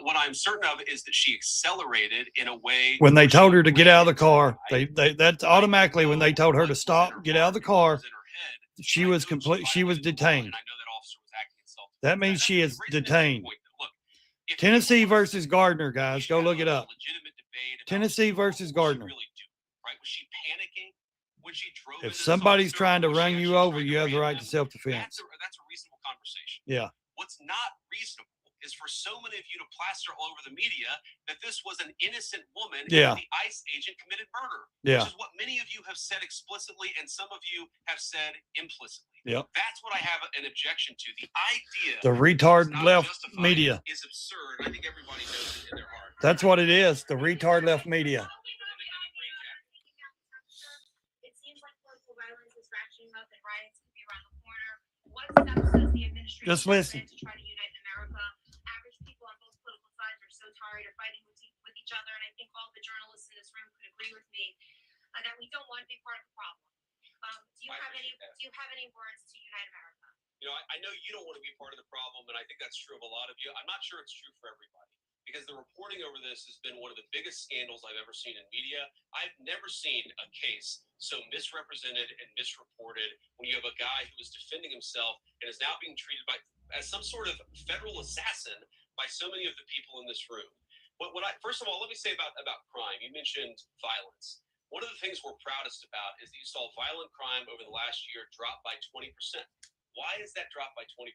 What I'm certain of is that she accelerated in a way. When they where told she her to get out of the ran car, into that's automatically when they told her to what was in stop, her get out of the car. heart, what was in her head. She I was know complete. She was violated the law, detained. and I know that officer was acting in self-defense. That means she is That's the reason detained. point that, look, if Tennessee you want versus Gardner, guys. Go look it up. legitimate debate about Tennessee what versus she Gardner. really do, right? Was she panicking when she drove If into this somebody's officer, trying to or was she run you actually over, trying you to have the ram right to them? self-defense. That's a reasonable conversation. Yeah. What's not reasonable is for so many of you to plaster all over the media that this was an innocent woman Yeah. and the ICE agent committed murder. Yeah. Which is what many of you have said explicitly and some of you have said implicitly. Yep. That's what I have an objection to. The idea The that retard she's not left justified media. is absurd. I think everybody knows it in their heart. That's what it is. The retard left media. It seems like political violence is ratcheting up and riots could be around the corner. What steps does the administration Just listen. plan to try to unite America? Average people on both political sides are so tired of fighting with each other, and I think all the journalists in this room could agree with me that we don't want to be part of the problem. Do you have any words to unite America? You know, I know you don't want to be part of the problem, and I think that's true of a lot of you. I'm not sure it's true for everybody, because the reporting over this has been one of the biggest scandals I've ever seen in media. I've never seen a case so misrepresented and misreported when you have a guy who was defending himself and is now being treated as some sort of federal assassin by so many of the people in this room. First of all, let me say about crime. You mentioned violence. One of the things we're proudest about is that you saw violent crime over the last year drop by 20%. Why is that drop by 20%?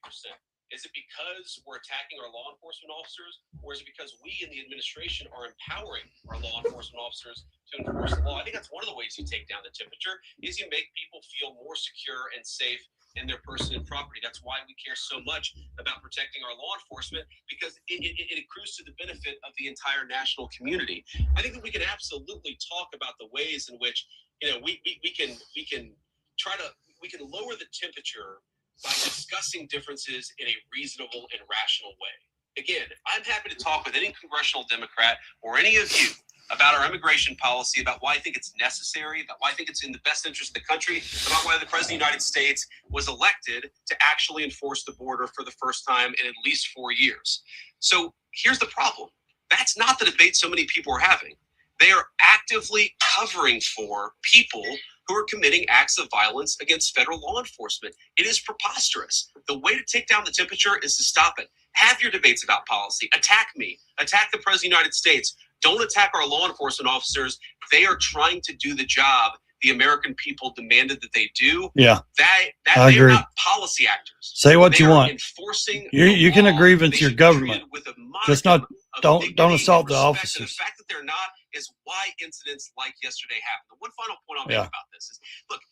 Is it because we're attacking our law enforcement officers, or is it because we in the administration are empowering our law enforcement officers to enforce the law? I think that's one of the ways you take down the temperature, is you make people feel more secure and safe in their person and property. That's why we care so much about protecting our law enforcement, because it accrues to the benefit of the entire national community. I think that we can absolutely talk about the ways in which, you know, we can lower the temperature by discussing differences in a reasonable and rational way. Again, I'm happy to talk with any congressional Democrat or any of you about our immigration policy, about why I think it's necessary, about why I think it's in the best interest of the country, about why the President of the United States was elected to actually enforce the border for the first time in at least 4 years. So here's the problem. That's not the debate so many people are having. They are actively covering for people who are committing acts of violence against federal law enforcement. It is preposterous. The way to take down the temperature is to stop it. Have your debates about policy. Attack me. Attack the President of the United States. Don't attack our law enforcement officers. They are trying to do the job the American people demanded that they do. Yeah, I I they are agree. not policy actors. Say what They you are want. enforcing You the can law. agree with They your should be treated government. with a Just not modicum of don't dignity assault and the respect. And officers. the fact that they're not is why incidents like yesterday happen. The one final point I'll make Yeah. about this is, look,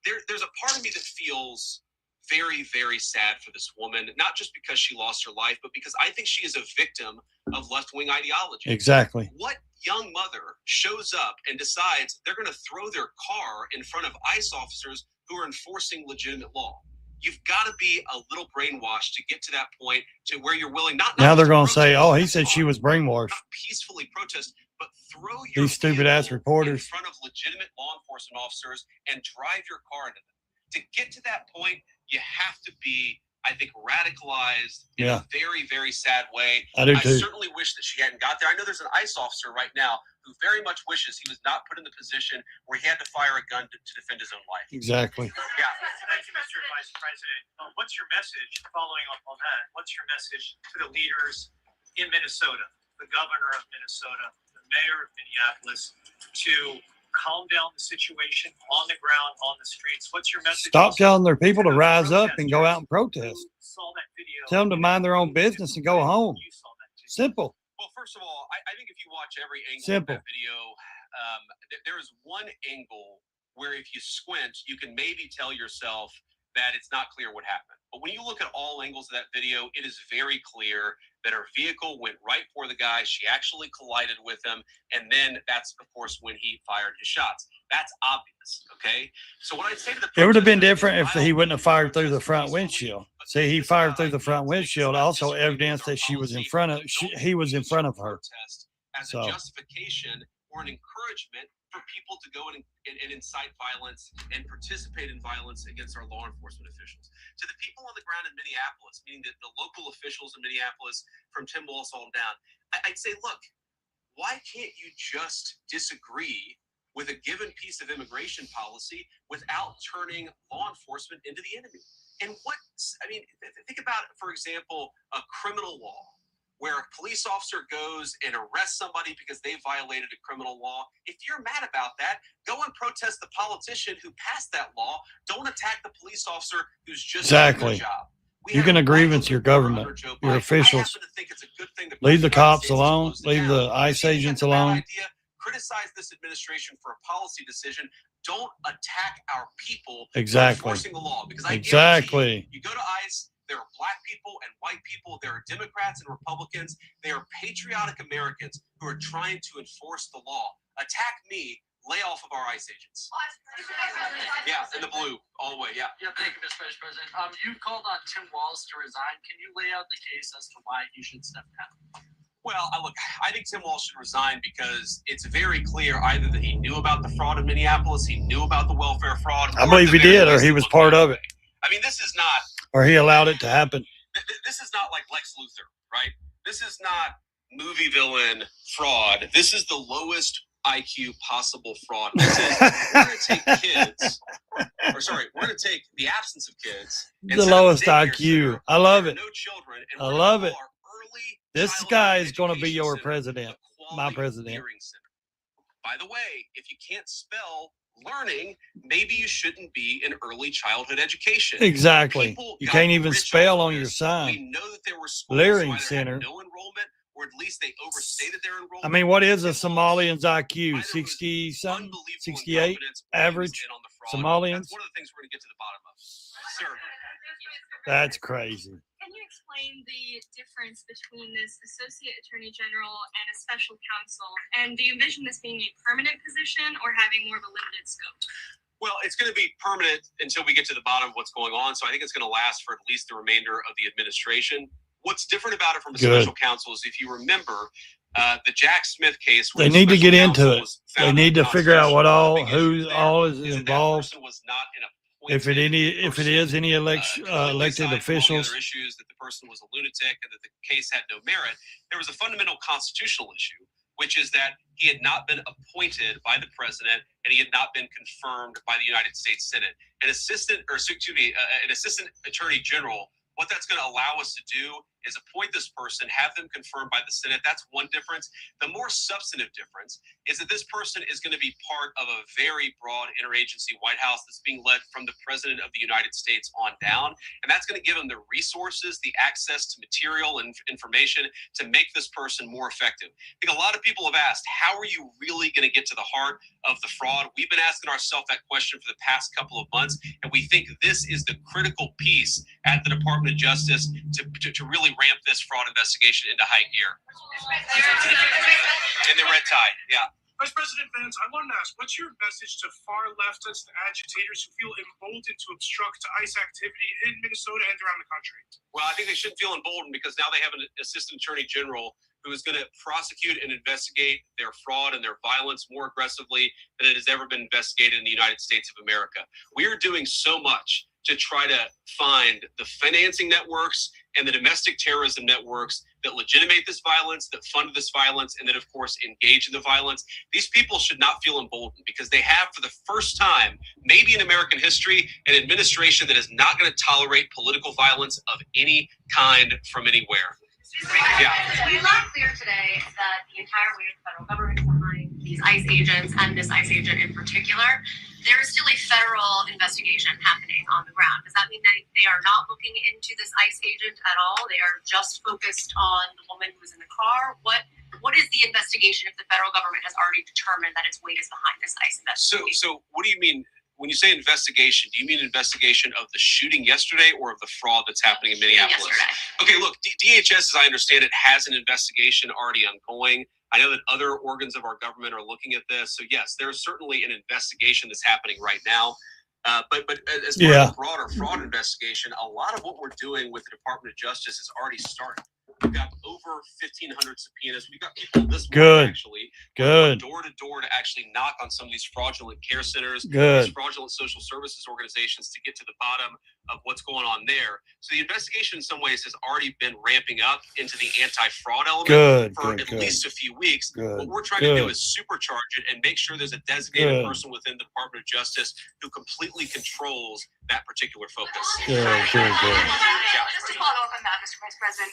there's a part of me that feels very, very sad for this woman, not just because she lost her life, but because I think she is a victim of left-wing ideology. Exactly. What young mother shows up and decides they're going to throw their car in front of ICE officers who are enforcing legitimate law? You've got to be a little brainwashed to get to that point to where you're willing not Now just they're to going to say, protest, "Oh, he that's said she fine, was brainwashed." not peacefully protest, but throw your These stupid ass vehicle reporters. in front of legitimate law enforcement officers and drive your car into them. To get to that point, you have to be, I think, radicalized in Yeah. a very, very sad way. I do I too. certainly wish that she hadn't got there. I know there's an ICE officer right now who very much wishes he was not put in the position where he had to fire a gun to defend his own life. Exactly. Yeah. Thank you, Mr. Vice President. What's your message, following up on that, what's your message to the leaders in Minnesota, the governor of Minnesota, the mayor of Minneapolis, to calm down the situation on the ground, on the streets? What's your message? Stop telling their people to those rise up and go out and protesters protest. who saw that video? Tell them to mind their own business and go home. You saw that too. Simple. Well, first of all, I think if you watch every angle Simple. of that video, there is one angle where if you squint, you can maybe tell yourself that it's not clear what happened. But when you look at all angles of that video, it is very clear that her vehicle went right for the guy. She actually collided with him. And then that's, of course, when he fired his shots. That's obvious, okay? So what I'd say to the It would have been protesters is, different if by he all wouldn't have means, fired through the protest front peacefully, windshield. but See, he this is fired not through the front idealistic. windshield. It's not Also disagreeing with evidence our that she was in policy. front of. Don't He was in use front your of her. protest as So. a justification or an encouragement for people to go and incite violence and participate in violence against our law enforcement officials. To the people on the ground in Minneapolis, meaning the local officials in Minneapolis, from Tim Walz on down, I'd say, look, why can't you just disagree with a given piece of immigration policy without turning law enforcement into the enemy? And think about, for example, a criminal law where a police officer goes and arrests somebody because they violated a criminal law. If you're mad about that, go and protest the politician who passed that law. Don't attack the police officer who's just doing Exactly. their job. We You have can a agree right with to your the border government, under Joe your Biden. I officials. happen to think it's a good thing that Leave the President of cops States alone. closed it Leave down. the If you ICE think agents that's a bad alone. idea, criticize this administration for a policy decision. Don't attack our people for Exactly. enforcing the law. Because I guarantee Exactly. you go to ICE, there are black people and white people, there are Democrats and Republicans, there are patriotic Americans who are trying to enforce the law. Attack me, lay off of our ICE agents. Yeah, in the blue, all the way, yeah. Yeah, thank you, Mr. Vice President. You called on Tim Walz to resign. Can you lay out the case as to why he should step down? Well, I think Tim Walz should resign because it's very clear either that he knew about the fraud in Minneapolis, he knew about the welfare fraud. I believe he did, or he was part of it, I mean, this is not or he allowed it to happen. this is not like Lex Luthor, right? This is not movie villain fraud. This is the lowest IQ possible fraud. This is, we're going to take kids, we're going to take the absence of kids. And The set up a lowest daycare IQ. center I love where it. there are no children, and I we're gonna love call it. our early This childhood guy is going to be education your center president, a my quality president. hearing center. By the way, if you can't spell learning, maybe you shouldn't be in early childhood education. Exactly. People You got can't even rich spell off on of your this. sign. We know that there were schools Learning who either center. had no enrollment, or at least they overstated their enrollment. I mean, what is a Tim Walz Somalian's IQ? either was 60 something? unbelievable 68? incompetence, or he was Average in on the fraud. Somalians? That's one of the things we're going to get to the bottom of. Sir. That's crazy. Can you explain the difference between this Associate Attorney General and a special counsel? And do you envision this being a permanent position or having more of a limited scope? Well, it's going to be permanent until we get to the bottom of what's going on. So I think it's going to last for at least the remainder of the administration. What's different about it from a Good. special counsel is, if you remember, the Jack Smith case. They Where the need to special get into counsel it. was They found need to figure out what unconstitutional. The big issue who there all is is that involved. person was not in a if it is any elected officials. Other issues that the person was a lunatic and that the case had no merit. There was a fundamental constitutional issue, which is that he had not been appointed by the president and he had not been confirmed by the United States Senate. An assistant attorney general, what that's going to allow us to do is appoint this person, have them confirmed by the Senate. That's one difference. The more substantive difference is that this person is going to be part of a very broad interagency White House that's being led from the President of the United States on down. And that's going to give them the resources, the access to material and information to make this person more effective. I think a lot of people have asked, how are you really going to get to the heart of the fraud? We've been asking ourselves that question for the past couple of months, and we think this is the critical piece at the Department of Justice to really ramp this fraud investigation into high gear. In the red tie, yeah. Vice President Vance, I wanted to ask, what's your message to far leftist agitators who feel emboldened to obstruct ICE activity in Minnesota and around the country? Well, I think they shouldn't feel emboldened because now they have an assistant attorney general who is going to prosecute and investigate their fraud and their violence more aggressively than it has ever been investigated in the United States of America. We are doing so much to try to find the financing networks and the domestic terrorism networks that legitimate this violence, that fund this violence, and that, of course, engage in the violence. These people should not feel emboldened because they have, for the first time, maybe in American history, an administration that is not going to tolerate political violence of any kind from anywhere. Yeah. We learned clear today that the entire weight of the federal government is behind these ICE agents and this ICE agent in particular. There is still a federal investigation happening on the ground. Does that mean that they are not looking into this ICE agent at all? They are just focused on the woman who was in the car? What is the investigation if the federal government has already determined that its weight is behind this ICE investigation? So what do you mean? When you say investigation, do you mean investigation of the shooting yesterday or of the fraud that's happening in Minneapolis? Yesterday. Okay, look, DHS, as I understand it, has an investigation already ongoing. I know that other organs of our government are looking at this. So, yes, there is certainly an investigation that's happening right now. But as part of the broader fraud investigation, a lot of what we're doing with the Department of Justice is already started. We've got over 1,500 subpoenas. We've got people this morning actually door to door to actually knock on some of these fraudulent care centers, these fraudulent social services organizations to get to the bottom of what's going on there. So the investigation in some ways has already been ramping up into the anti-fraud element for at least a few weeks. What we're trying to do is supercharge it and make sure there's a designated person within the Department of Justice who completely controls that particular focus. Just to follow up on that, Mr. Vice President,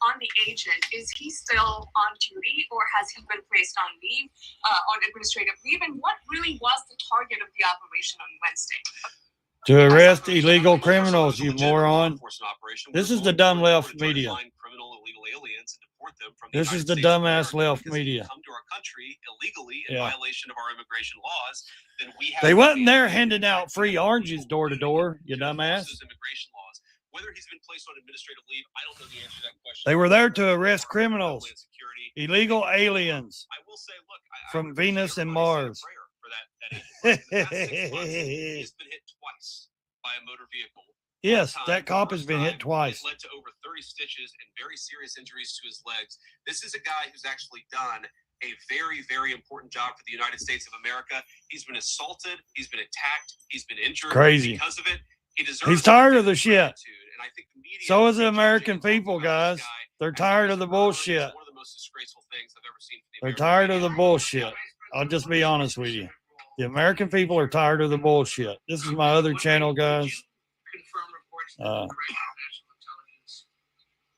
on the agent, is he still on duty or has he been placed on leave, on administrative leave? And what really was the target of the operation on Wednesday? To arrest illegal criminals, you moron. This is the dumb left media. This is the dumbass left media. Come to our country illegally in violation of our immigration laws, then we have they wasn't there handing out free oranges door to door, you dumbass. Immigration laws. Whether he's been placed on administrative leave, I don't know the answer to that question. They were there to arrest criminals, illegal aliens from Venus and Mars. He's been hit twice by a motor vehicle. Yes, that cop has been hit twice. It led to over 30 stitches and very serious injuries to his legs. This is a guy who's actually done a very, very important job for the United States of America. He's been assaulted. He's been attacked. He's been injured. Crazy. Because of it. He's tired of the shit. And I think the media so is the American people, guys. They're tired of the bullshit. One of the most disgraceful things I've ever seen. They're tired of the bullshit. I'll just be honest with you. The American people are tired of the bullshit. This is my other channel, guys. Confirm reports that the Director of National Intelligence,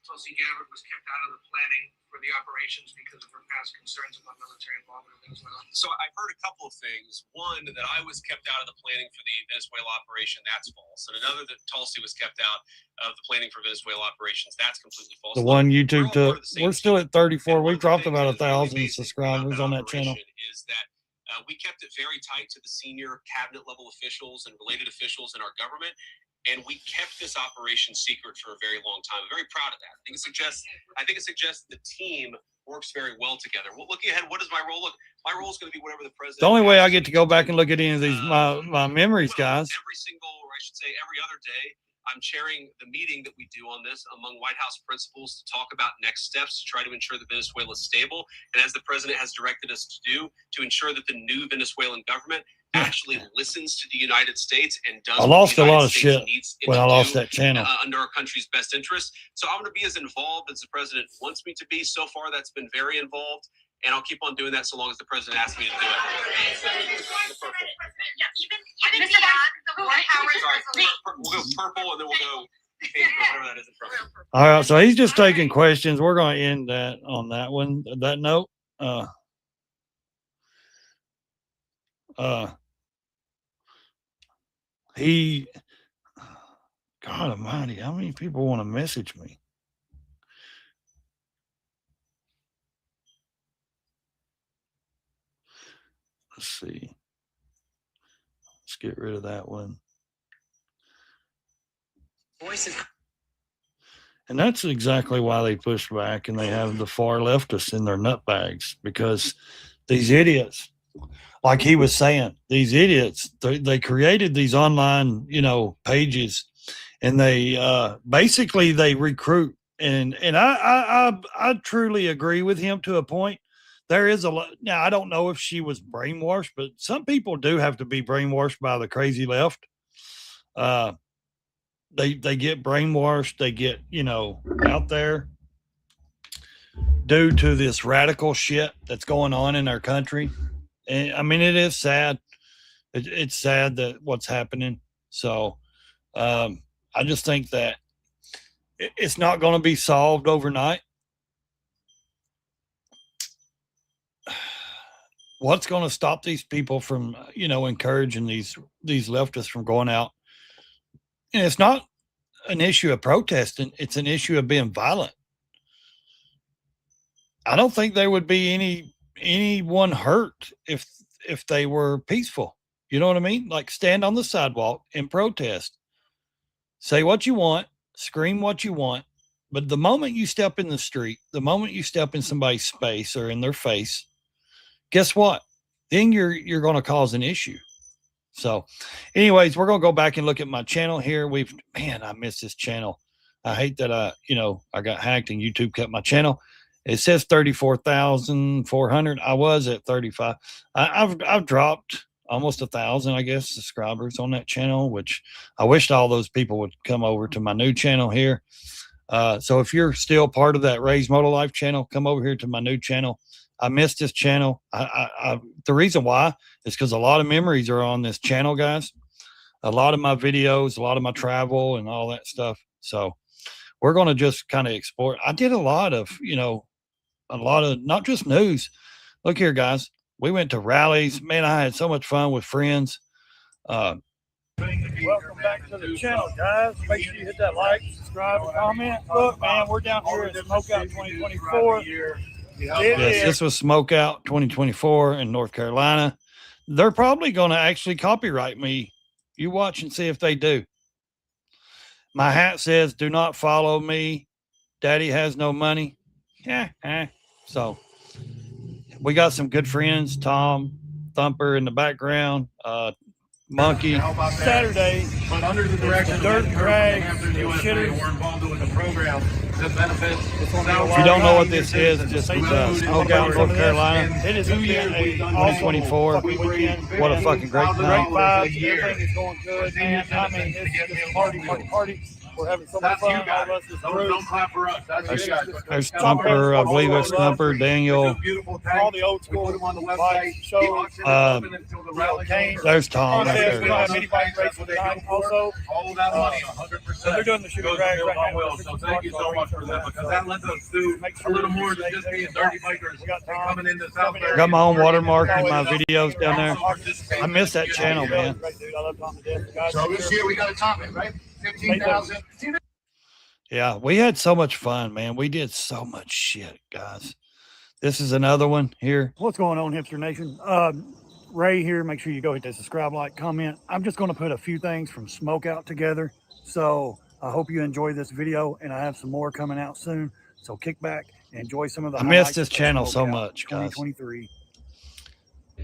Tulsi Gabbard, was kept out of the planning for the operations because of her past concerns about military involvement in Venezuela. So I've heard a couple of things. One, that I was kept out of the planning for the Venezuela operation. That's false. And another, that Tulsi was kept out of the planning for Venezuela operations. That's completely false. The one YouTube took. We're still at 34. We've dropped about 1,000 subscribers on that channel. Is that we kept it very tight to the senior cabinet level officials and related officials in our government. And we kept this operation secret for a very long time. I'm very proud of that. I think it suggests the team works very well together. Well, looking ahead, what is my role? Look, my role is going to be whatever the president. The only way I get to go back and look at any of these my memories, guys. Every single, or I should say, every other day, I'm chairing the meeting that we do on this among White House principals to talk about next steps to try to ensure that Venezuela is stable. And as the president has directed us to do, to ensure that the new Venezuelan government actually listens to the United States and does. I lost a lot of States shit needs when to I lost do, that channel. under our country's best interest. So I'm going to be as involved as the president wants me to be. So far, that's been very involved, and I'll keep on doing that so long as the president asks me to do it. Even beyond the White House. We'll go purple, and then we'll go pink or whatever that is in front of it. All right, so he's just taking questions. We're going to end that on that one. That note. God almighty, how many people want to message me? Let's see. Let's get rid of that one. And that's exactly why they push back and they have the far leftists in their nutbags, because these idiots, like he was saying, these idiots, they created these online, pages, and they basically they recruit. And I truly agree with him to a point. There is a lot. Now, I don't know if she was brainwashed, but some people do have to be brainwashed by the crazy left. They get brainwashed. They get, out there due to this radical shit that's going on in our country. And I mean, it is sad. It's sad that what's happening. So I just think that it's not going to be solved overnight. What's going to stop these people from, encouraging these leftists from going out? And it's not an issue of protesting. It's an issue of being violent. I don't think there would be anyone hurt if they were peaceful. You know what I mean? Like, stand on the sidewalk and protest. Say what you want, scream what you want. But the moment you step in the street, the moment you step in somebody's space or in their face, guess what? Then you're going to cause an issue. So anyways, we're going to go back and look at my channel here. I miss this channel. I hate that I got hacked and YouTube cut my channel. It says 34,400. I was at 35. I've dropped almost 1,000, I guess, subscribers on that channel, which I wished all those people would come over to my new channel here. So if you're still part of that Raised Moto Life channel, come over here to my new channel. I missed this channel. The reason why is because a lot of memories are on this channel, guys. A lot of my videos, a lot of my travel and all that stuff. So we're going to just kind of explore. I did a lot of not just news. Look here, guys. We went to rallies. Man, I had so much fun with friends. Welcome back to the channel, guys. Make sure you hit that like, subscribe, and comment. Look, man, we're down here at Smokeout 2024. Yes, this was Smokeout 2024 in North Carolina. They're probably going to actually copyright me. You watch and see if they do. My hat says, "Do not follow me. Daddy has no money." Yeah. So we got some good friends. Tom Thumper in the background. Monkey. Saturday, but under the direction of dirt drag, shitters were involved with the program that benefits. If you don't know what this is, just Smokeout, North Carolina. It is 2024. What a fucking great time. Great vibes. Everything is going good, man. I mean, it's party. We're having so much fun. All of us is Don't clap for us. There's Thumper, I believe it's Thumper, Daniel. All the old school. Put them on the website. There's Tom right there. Also, all of that money, 100%. They're doing the sugar drag right now. So thank you so much for that, because that lets us do a little more than just being dirty bikers coming into South America. Got my own watermark in my videos down there. I miss that channel, man. So this year we got a topic, right? 15,000. Yeah, we had so much fun, man. We did so much shit, guys. This is another one here. What's going on, Hipster Nation? Ray here. Make sure you go hit that subscribe, like, comment. I'm just going to put a few things from Smokeout together. So I hope you enjoy this video, and I have some more coming out soon. So kick back and enjoy some of the. I missed this channel so much, guys. 2023.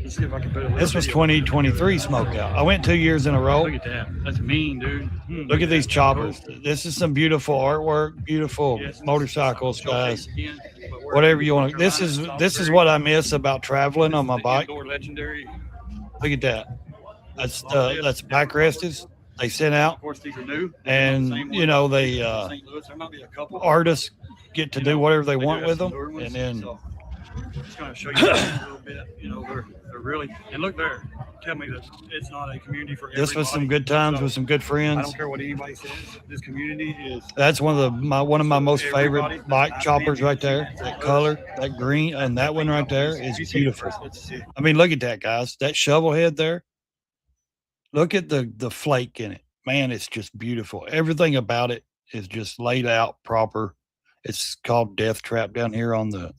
Let's see if I can put it. This was 2023 Smokeout. I went 2 years in a row. Look at that. That's mean, dude. Look at these choppers. This is some beautiful artwork, beautiful motorcycles, guys. Whatever you want. This is what I miss about traveling on my bike. Look at that. That's backrested. They sent out. Of course, these are new. And they St. Louis, there might be a couple artists get to do whatever they do want have with some them, newer ones, and then so just going to show you a little bit. They're really, and look there. Tell me that it's not a community for everybody. this was some good times So, with some good I friends. don't care what anybody says. This community is. That's one of my most Everybody, favorite bike that's choppers right there. St. That Louis. color, that green, and that one right there is beautiful. It's sick. I mean, look at that, guys. That shovel head there. Look at the flake in it. Man, it's just beautiful. Everything about it is just laid out proper. It's called Death Trap down here on the.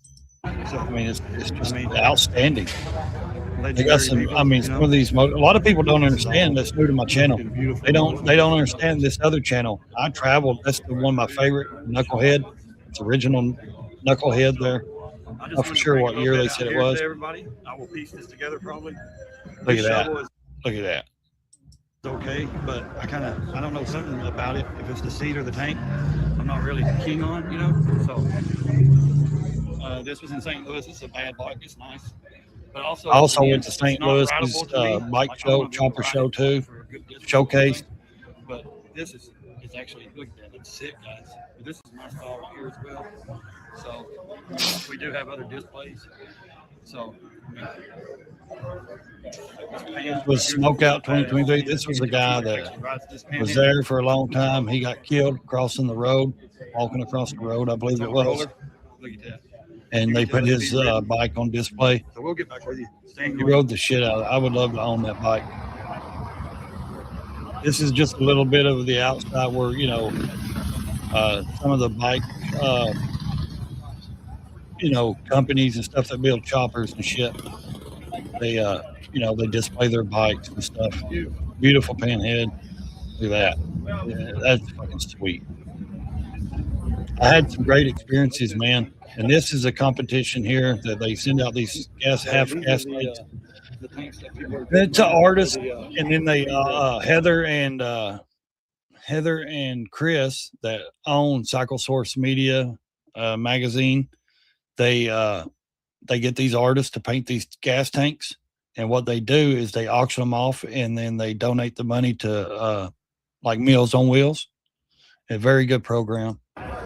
So, I mean, it's just outstanding. They got some. I mean, some of these. A lot of people don't understand. That's new to my channel. They don't understand this other channel. I traveled. That's the one of my favorite. Knucklehead. It's original Knucklehead there. I'm not for sure what year they said it was. Everybody, I will piece this together probably. Look at This that. shovel is Look at that. okay, but I don't know something about it. If it's the seat or the tank, I'm not really keen on, So this was in St. Louis. It's a bad bike. It's nice. But I also went to St. it's not Louis's rideable to me. bike Like, I show, wanna be able chopper to ride show it too. for a good distance. Showcase. But this is actually, look at that. It's sick, guys. But this is my style right here as well. So we do have other displays. So It was Smokeout 2023. This was a guy that was there for a long time. He got killed crossing the road, walking across the road, I believe it was. Look at that. And they put his bike on display. So we'll get back with you. He rode the shit out of it. I would love to own that bike. This is just a little bit of the outside where, some of the bike, companies and stuff that build choppers and shit. They, they display their bikes and stuff. Beautiful panhead. Look at that. Yeah, that's fucking sweet. I had some great experiences, man. And this is a competition here that they send out these gas tanks. It's an artist, and then they Heather and Chris that own Cycle Source Media magazine. They get these artists to paint these gas tanks, and what they do is they auction them off, and then they donate the money to like Meals on Wheels. A very good program.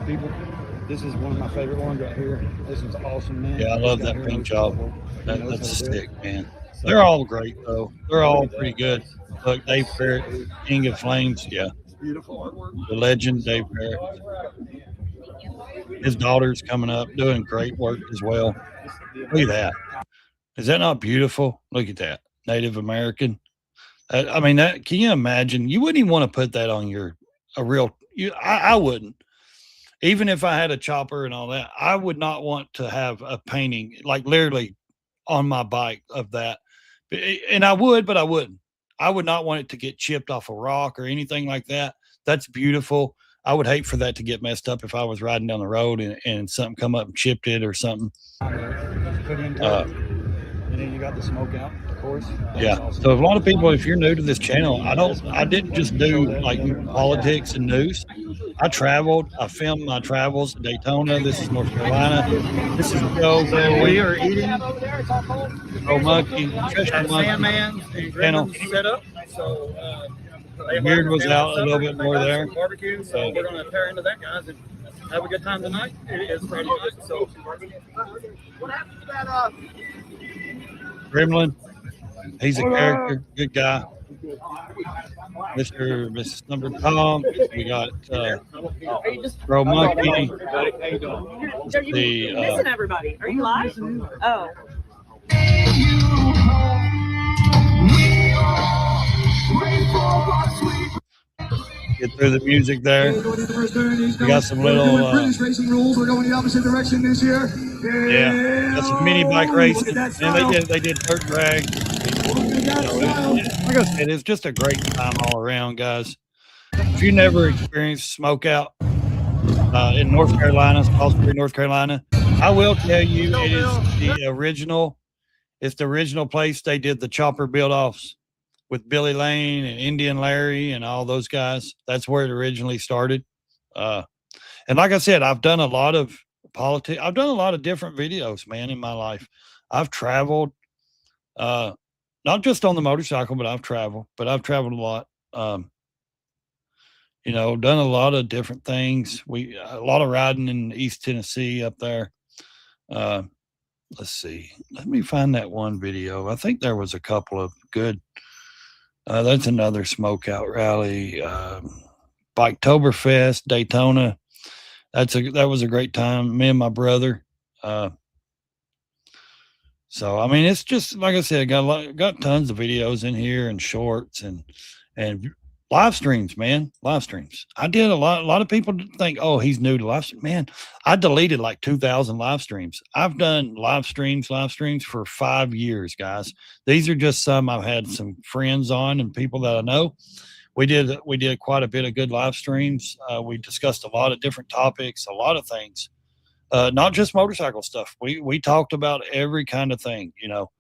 People, this is one of my favorite ones right here. This is awesome, man. Yeah, I love that paint job. That's sick, man. They're all great though. They're all pretty good. Look, Dave Parrott, King of Flames. Yeah, Beautiful artwork. the legend Dave Parrott. His daughter's coming up, doing great work as well. Look at that. Is that not beautiful? Look at that. Native American. I mean, that, can you imagine? You wouldn't even want to put that on I wouldn't. Even if I had a chopper and all that, I would not want to have a painting, like literally on my bike of that. And I would, but I wouldn't. I would not want it to get chipped off a rock or anything like that. That's beautiful. I would hate for that to get messed up if I was riding down the road and something come up and chipped it or something. And then you got the smoke out, of course. Yeah. Awesome. So if a lot of people, if you're new to this channel, I didn't just do like politics and news. I traveled. I filmed my travels. Daytona. This is North Carolina. This is Joe. We are eating Oh, Monkey. at Sandman and Channel. Gremlin's set up. So Beard was out a little bit more there. Barbecue. So we're going to tear into that, guys, and have a good time tonight. It is Friday night. So what happened to that? Gremlin. He's a character. Good guy. Mrs. Number Tom. We got Bro Monkey. You're missing everybody. Are you live? Oh. Get through the music there. We got some little British racing rules. We're going the opposite direction this year. yeah, got some mini bike racing. And they did dirt drag. Like I said, it's just a great time all around, guys. If you never experienced smoke out in North Carolina, Salisbury, North Carolina, I will tell you it is the original. It's the original place they did the chopper build offs with Billy Lane and Indian Larry and all those guys. That's where it originally started. And like I said, I've done a lot of politics. I've done a lot of different videos, man, in my life. I've traveled. not just on the motorcycle, but I've traveled a lot. You know, done a lot of different things. A lot of riding in East Tennessee up there. Let's see. Let me find that one video. I think there was a couple of good. That's another smokeout rally. Biketoberfest, Daytona. That was a great time. Me and my brother. So I mean, it's just like I said, got tons of videos in here and shorts and live streams, man. Live streams. I did a lot of people think, oh, he's new to live stream. Man, I deleted like 2,000 live streams. I've done live streams for 5 years, guys. These are just some I've had some friends on and people that I know. We did quite a bit of good live streams. We discussed a lot of different topics, a lot of things. Not just motorcycle stuff. We talked about every kind of thing, you know.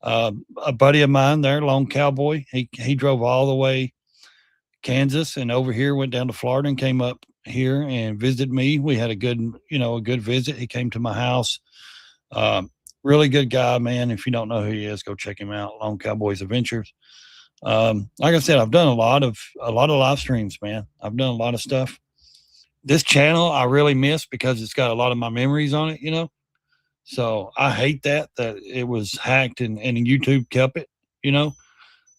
A buddy of mine there, Lone Cowboy, he drove all the way Kansas and over here, went down to Florida and came up here and visited me. We had a good visit. He came to my house. Really good guy, man. If you don't know who he is, go check him out. Lone Cowboys Adventures. Like I said, I've done a lot of live streams, man. I've done a lot of stuff. This channel I really miss because it's got a lot of my memories on it, you know. So I hate that it was hacked and YouTube kept it, you know.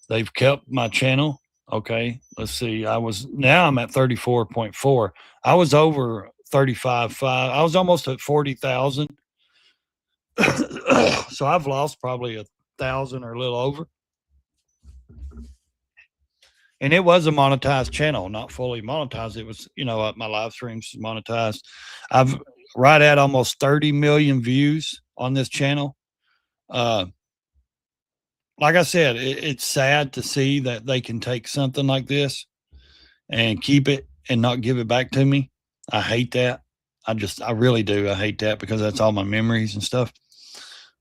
They've kept my channel. Okay, let's see. I'm at 34.4. I was over 35.5. I was almost at 40,000. So I've lost probably 1,000 or a little over. And it was a monetized channel, not fully monetized. It was, you know, my live streams monetized. I've right at almost 30 million views on this channel. Like I said, it's sad to see that they can take something like this and keep it and not give it back to me. I hate that. I really do. I hate that because that's all my memories and stuff.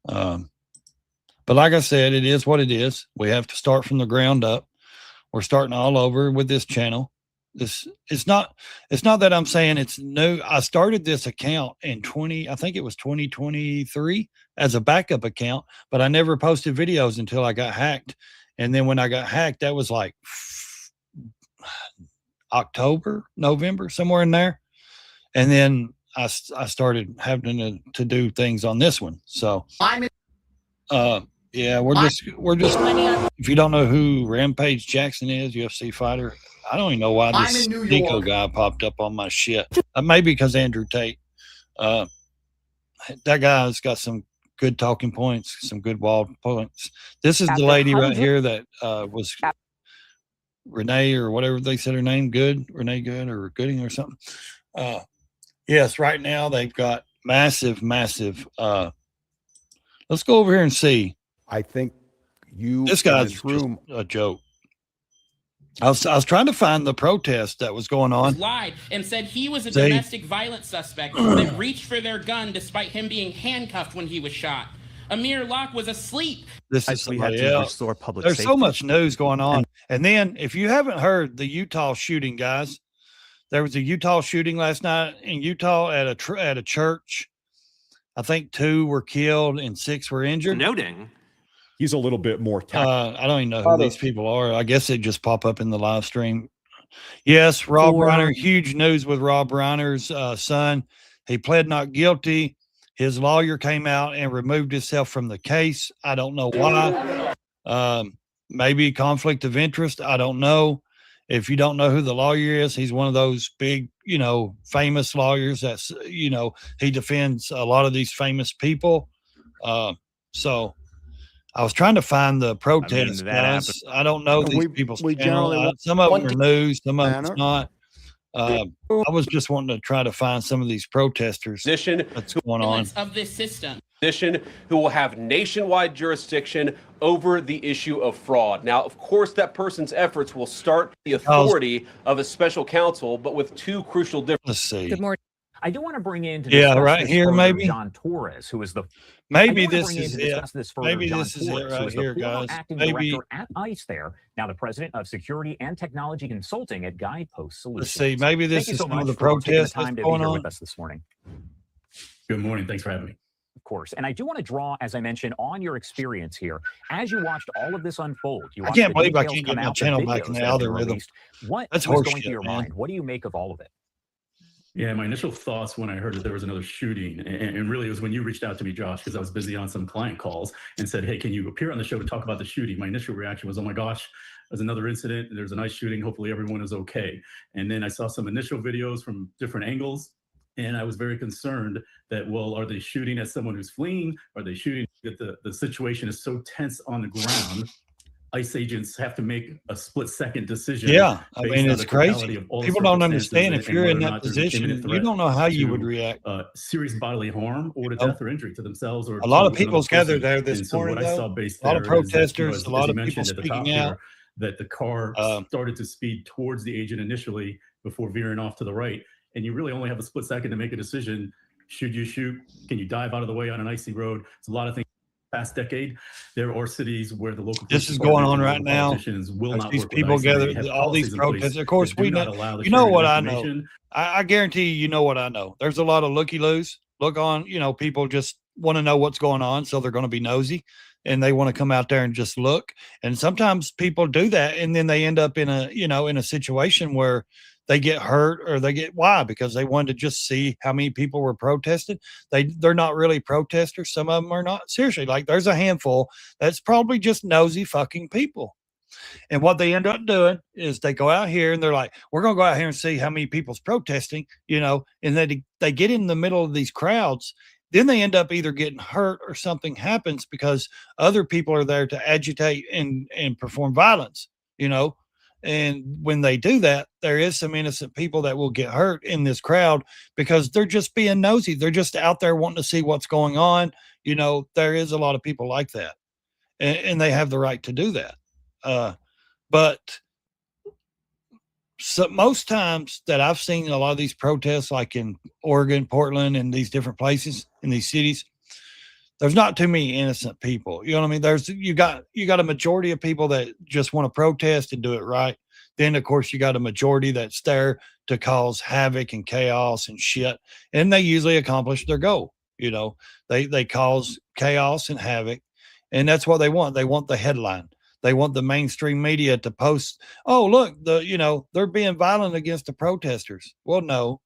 But like I said, it is what it is. We have to start from the ground up. We're starting all over with this channel. It's not that I'm saying it's new. I started this account in 2023 as a backup account, but I never posted videos until I got hacked. And then when I got hacked, that was like October, November, somewhere in there. And then I started having to do things on this one. So yeah, we're just if you don't know who Rampage Jackson is, UFC fighter, I don't even know why this Nico guy popped up on my shit. Maybe because Andrew Tate. That guy's got some good talking points, some good wall points. This is the lady right here that was Renee or whatever they said her name. Renee Good or Gooding or something. Yes, right now they've got massive. Let's go over here and see. I think this guy's just a joke. I was trying to find the protest that was going on. Lied and said he was a domestic violence suspect that reached for their gun despite him being handcuffed when he was shot. Amir Locke was asleep. This is somebody else. There's so much news going on. And then if you haven't heard the Utah shooting, guys, there was a Utah shooting last night in Utah at a church. I think 2 were killed and 6 were injured. Noting. He's a little bit more I don't even know who these people are. I guess they just pop up in the live stream. Yes, Rob Reiner, huge news with Rob Reiner's son. He pled not guilty. His lawyer came out and removed himself from the case. I don't know why. Maybe conflict of interest. I don't know. If you don't know who the lawyer is, he's one of those big, you know, famous lawyers that's, you know, he defends a lot of these famous people. So I was trying to find the protest, guys. I don't know these people's channel. Some of them are news, some of them not. I was just wanting to try to find some of these protesters that's going on. Of this system. Who will have nationwide jurisdiction over the issue of fraud. Now, of course, that person's efforts will start the authority of a special counsel, but with 2 crucial differences. Let's see. Good morning. I do want to bring in right here, maybe John Torres, who is the maybe this is it. Maybe this is it right here, guys. Maybe at ICE there. Now the president of Security and Technology Consulting at Guidepost Solutions. Let's see. Maybe this is some of the protests that's going on with us this morning. Good morning. Thanks for having me. Of course. And I do want to draw, as I mentioned, on your experience here. As you watched all of this unfold, you I watched can't the believe I details can't come get my out, the channel back in videos the that have been algorithm. released. What That's was going horseshit, through your man. mind? What do you make of all of it? Yeah, my initial thoughts when I heard that there was another shooting, and really it was when you reached out to me, Josh, because I was busy on some client calls and said, hey, can you appear on the show to talk about the shooting? My initial reaction was, oh my gosh, there's another incident. There's a nice shooting. Hopefully everyone is okay. And then I saw some initial videos from different angles, and I was very concerned that, well, are they shooting at someone who's fleeing? Are they shooting that the situation is so tense on the ground? ICE agents have to make a split-second decision. Yeah, I based mean, on it's the totality crazy. of all the People don't circumstances understand if and you're whether in or that not there's an imminent position, you threat don't know how you would to, react. serious bodily harm or to death or injury to themselves or A lot to of people's another gathered person. there this And so morning, what I though. saw based A lot of there is that, protesters, a as lot you of people mentioned at the top speaking out. here, that the car started to speed towards the agent initially before veering off to the right. And you really only have a split second to make a decision. Should you shoot? Can you dive out of the way on an icy road? It's a lot of things. Past decade, there are cities where the local This is going on right now. politicians will There's not these work people with ICE, and gathered, they have all these policies in place protests. Of course, that do we not know. allow the You know sharing of what I know. information. I guarantee you know what I know. There's a lot of looky-loos. Look on, people just want to know what's going on, so they're going to be nosy, and they want to come out there and just look. And sometimes people do that, and then they end up in a situation where they get hurt or they get why? Because they wanted to just see how many people were protesting. They're not really protesters. Some of them are not. Seriously, like there's a handful that's probably just nosy fucking people. And what they end up doing is they go out here and they're like, we're going to go out here and see how many people's protesting, and they get in the middle of these crowds. Then they end up either getting hurt or something happens because other people are there to agitate and perform violence, And when they do that, there is some innocent people that will get hurt in this crowd because they're just being nosy. They're just out there wanting to see what's going on. There is a lot of people like that, and they have the right to do that. But so most times that I've seen a lot of these protests, like in Oregon, Portland, and these different places in these cities, there's not too many innocent people. You know what I mean? You got a majority of people that just want to protest and do it right. Then of course you got a majority that's there to cause havoc and chaos and shit. And they usually accomplish their goal. They cause chaos and havoc. And that's what they want. They want the headline. They want the mainstream media to post, oh, look, they're being violent against the protesters. Well, no.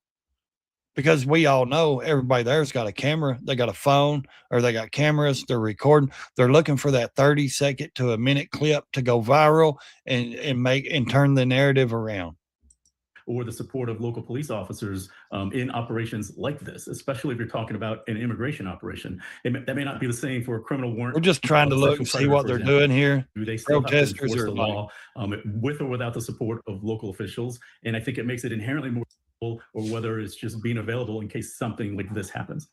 Because we all know everybody there's got a camera, they got a phone, or they got cameras, they're recording. They're looking for that 30-second to a minute clip to go viral and turn the narrative around. Or the support of local police officers in operations like this, especially if you're talking about an immigration operation. That may not be the same for a criminal warrant. We're just trying to look and see what they're doing here. Do they still Protesters have to are enforce the law with or without the support of local officials? And I think it makes it inherently more, or whether it's just being available in case something like this happens.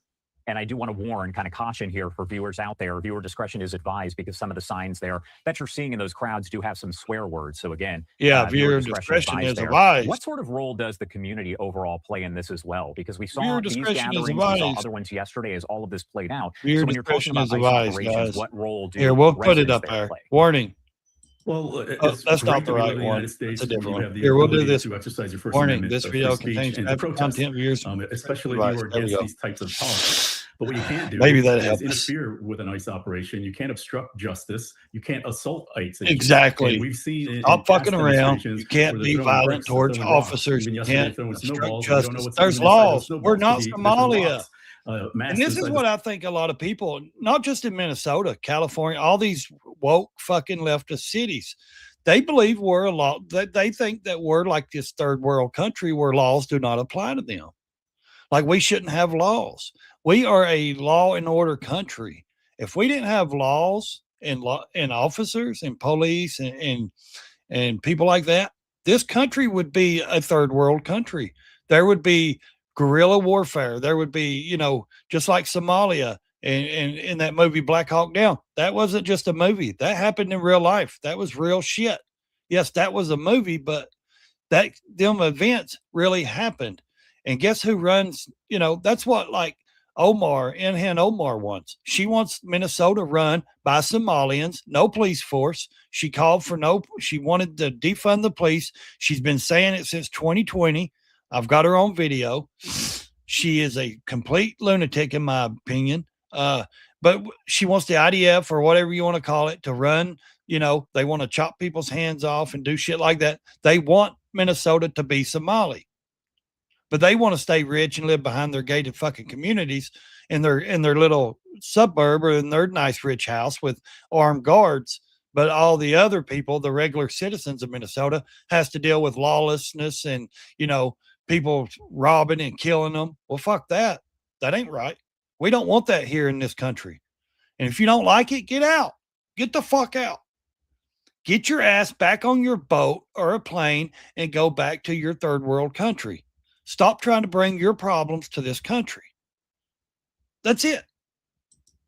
And I do want to warn, kind of caution here for viewers out there. Viewer discretion is advised because some of the signs there that you're seeing in those crowds do have some swear words. So again, viewer discretion is advised. What sort of role does the community overall play in this as well? Because we saw Viewer these discretion is gatherings, we saw advised. other ones yesterday as all of this played out. Viewer So when you're talking discretion about is ICE advised, operations, guys. what role do Here, we'll put it residents up there. play? Warning. Well, that's not the right one. It's a different one. Here, we'll do this. To exercise your First Warning, Amendment this of video free speech contains and to graphic protest, content, viewers. especially if you are There we against go. these types of policies. But what you can't do Maybe that is helps. interfere with an ICE operation. You can't obstruct justice. You can't assault ICE agents. Exactly. And we've seen in Stop past fucking around. demonstrations You can't where be they're throwing violent bricks, towards they're throwing rocks. officers. Even You yesterday, can't throwing obstruct snowballs. We don't know justice. what's There's even inside those laws. snowballs. We're not Could be different Somalia. rocks, mass And this is inside what the I think a lot of people, not just in Minnesota, California, all these woke fucking leftist cities, they believe we're a law, that they think that we're like this third world country where laws do not apply to them. Like we shouldn't have laws. We are a law and order country. If we didn't have laws and officers and police and people like that, this country would be a third world country. There would be guerrilla warfare. There would be, just like Somalia and in that movie Black Hawk Down. That wasn't just a movie. That happened in real life. That was real shit. Yes, that was a movie, but them events really happened. And guess who runs? That's what like Ilhan Omar wants. She wants Minnesota run by Somalians, no police force. She called for she wanted to defund the police. She's been saying it since 2020. I've got her on video. She is a complete lunatic, in my opinion. But she wants the IDF or whatever you want to call it to run. You know, they want to chop people's hands off and do shit like that. They want Minnesota to be Somali, but they want to stay rich and live behind their gated fucking communities in their little suburb or in their nice rich house with armed guards. But all the other people, the regular citizens of Minnesota, has to deal with lawlessness and, you know, people robbing and killing them. Well, fuck that. That ain't right. We don't want that here in this country. And if you don't like it, get out. Get the fuck out. Get your ass back on your boat or a plane and go back to your third world country. Stop trying to bring your problems to this country. That's it.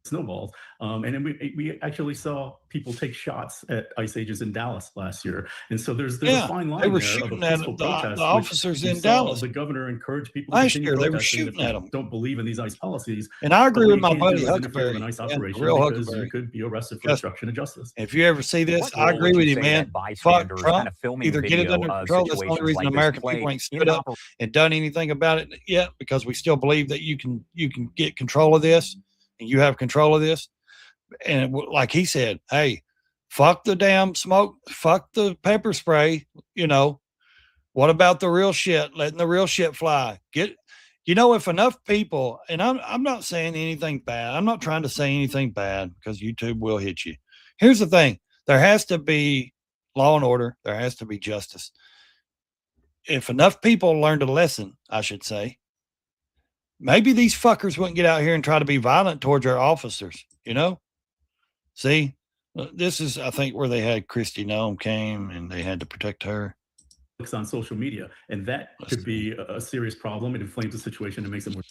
Snowballs. And then we actually saw people take shots at ICE agents in Dallas last year. And so there's a fine line they were there shooting of a at peaceful the protest. officers in saw Dallas. The governor encouraged people to last continue year. They were protesting shooting if at they them. don't believe in these ICE policies. And I agree But with what my you can't buddy do is interfere Huckleberry. with an ICE Yeah, the operation real because Huckleberry. you could be arrested for Yes. obstruction of justice. If you ever see this, What I role agree would with you you, say man. that Fuck bystanders Trump. kind of filming Either get it video under of control. That's the only situations reason like this American play people ain't in stood up and done anything about it yet, because we still believe that you can get control of this and you have control of this. And like he said, hey, fuck the damn smoke, fuck the pepper spray. You know, what about the real shit? Letting the real shit fly. If enough people, and I'm not saying anything bad. I'm not trying to say anything bad because YouTube will hit you. Here's the thing. There has to be law and order. There has to be justice. If enough people learned a lesson, I should say, maybe these fuckers wouldn't get out here and try to be violent towards our officers, you know? See, this is, I think, where they had Christy Nome came and they had to protect her. On social media, and that could be a serious problem. It inflames the situation and makes it more.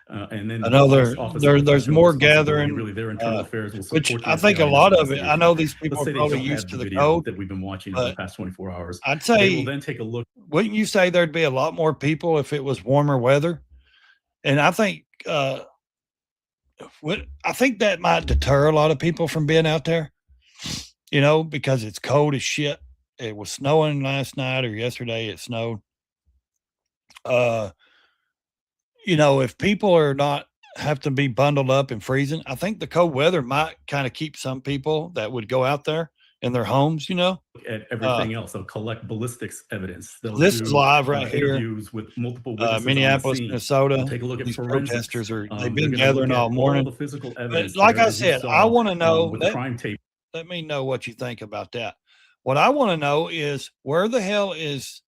And then I know there's more gathering. Really, their internal affairs will which support I think a lot of it. I know these people Let's say are they probably don't used have to the the video code that we've been watching over the past 24 hours. I'd They say, will then take a look. wouldn't you say there'd be a lot more people if it was warmer weather? And I think that might deter a lot of people from being out there, you know, because it's cold as shit. It was snowing last night or yesterday. It snowed. If people are not have to be bundled up and freezing, I think the cold weather might kind of keep some people that would go out there in their homes, you know. At everything else, they'll collect ballistics evidence. They'll This do, is live right here. interviews with multiple witnesses on the Minneapolis, scene. Minnesota. They'll take a look at These forensics. protesters they've They're been gonna gathering look at all morning. the physical But evidence. like there, I as you said, saw, I want to know. with the crime tape. Let me know what you think about that. What I want to know is where the hell is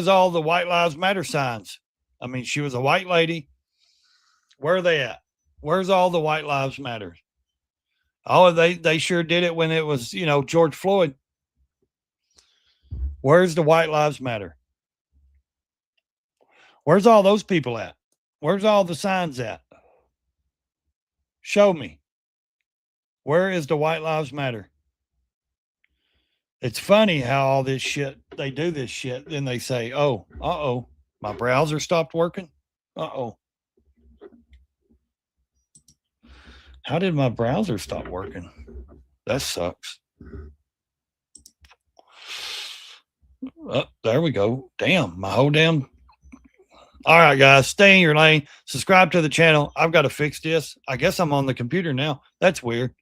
all the White Lives Matter signs? I mean, she was a white lady. Where are they at? Where's all the White Lives Matter? Oh, they sure did it when it was, George Floyd. Where's the White Lives Matter? Where's all those people at? Where's all the signs at? Show me. Where is the White Lives Matter? It's funny how all this shit, they do this shit. Then they say, oh, my browser stopped working. How did my browser stop working? That sucks. Oh, there we go. Damn, my whole damn. All right, guys, stay in your lane. Subscribe to the channel. I've got to fix this. I guess I'm on the computer now. That's weird.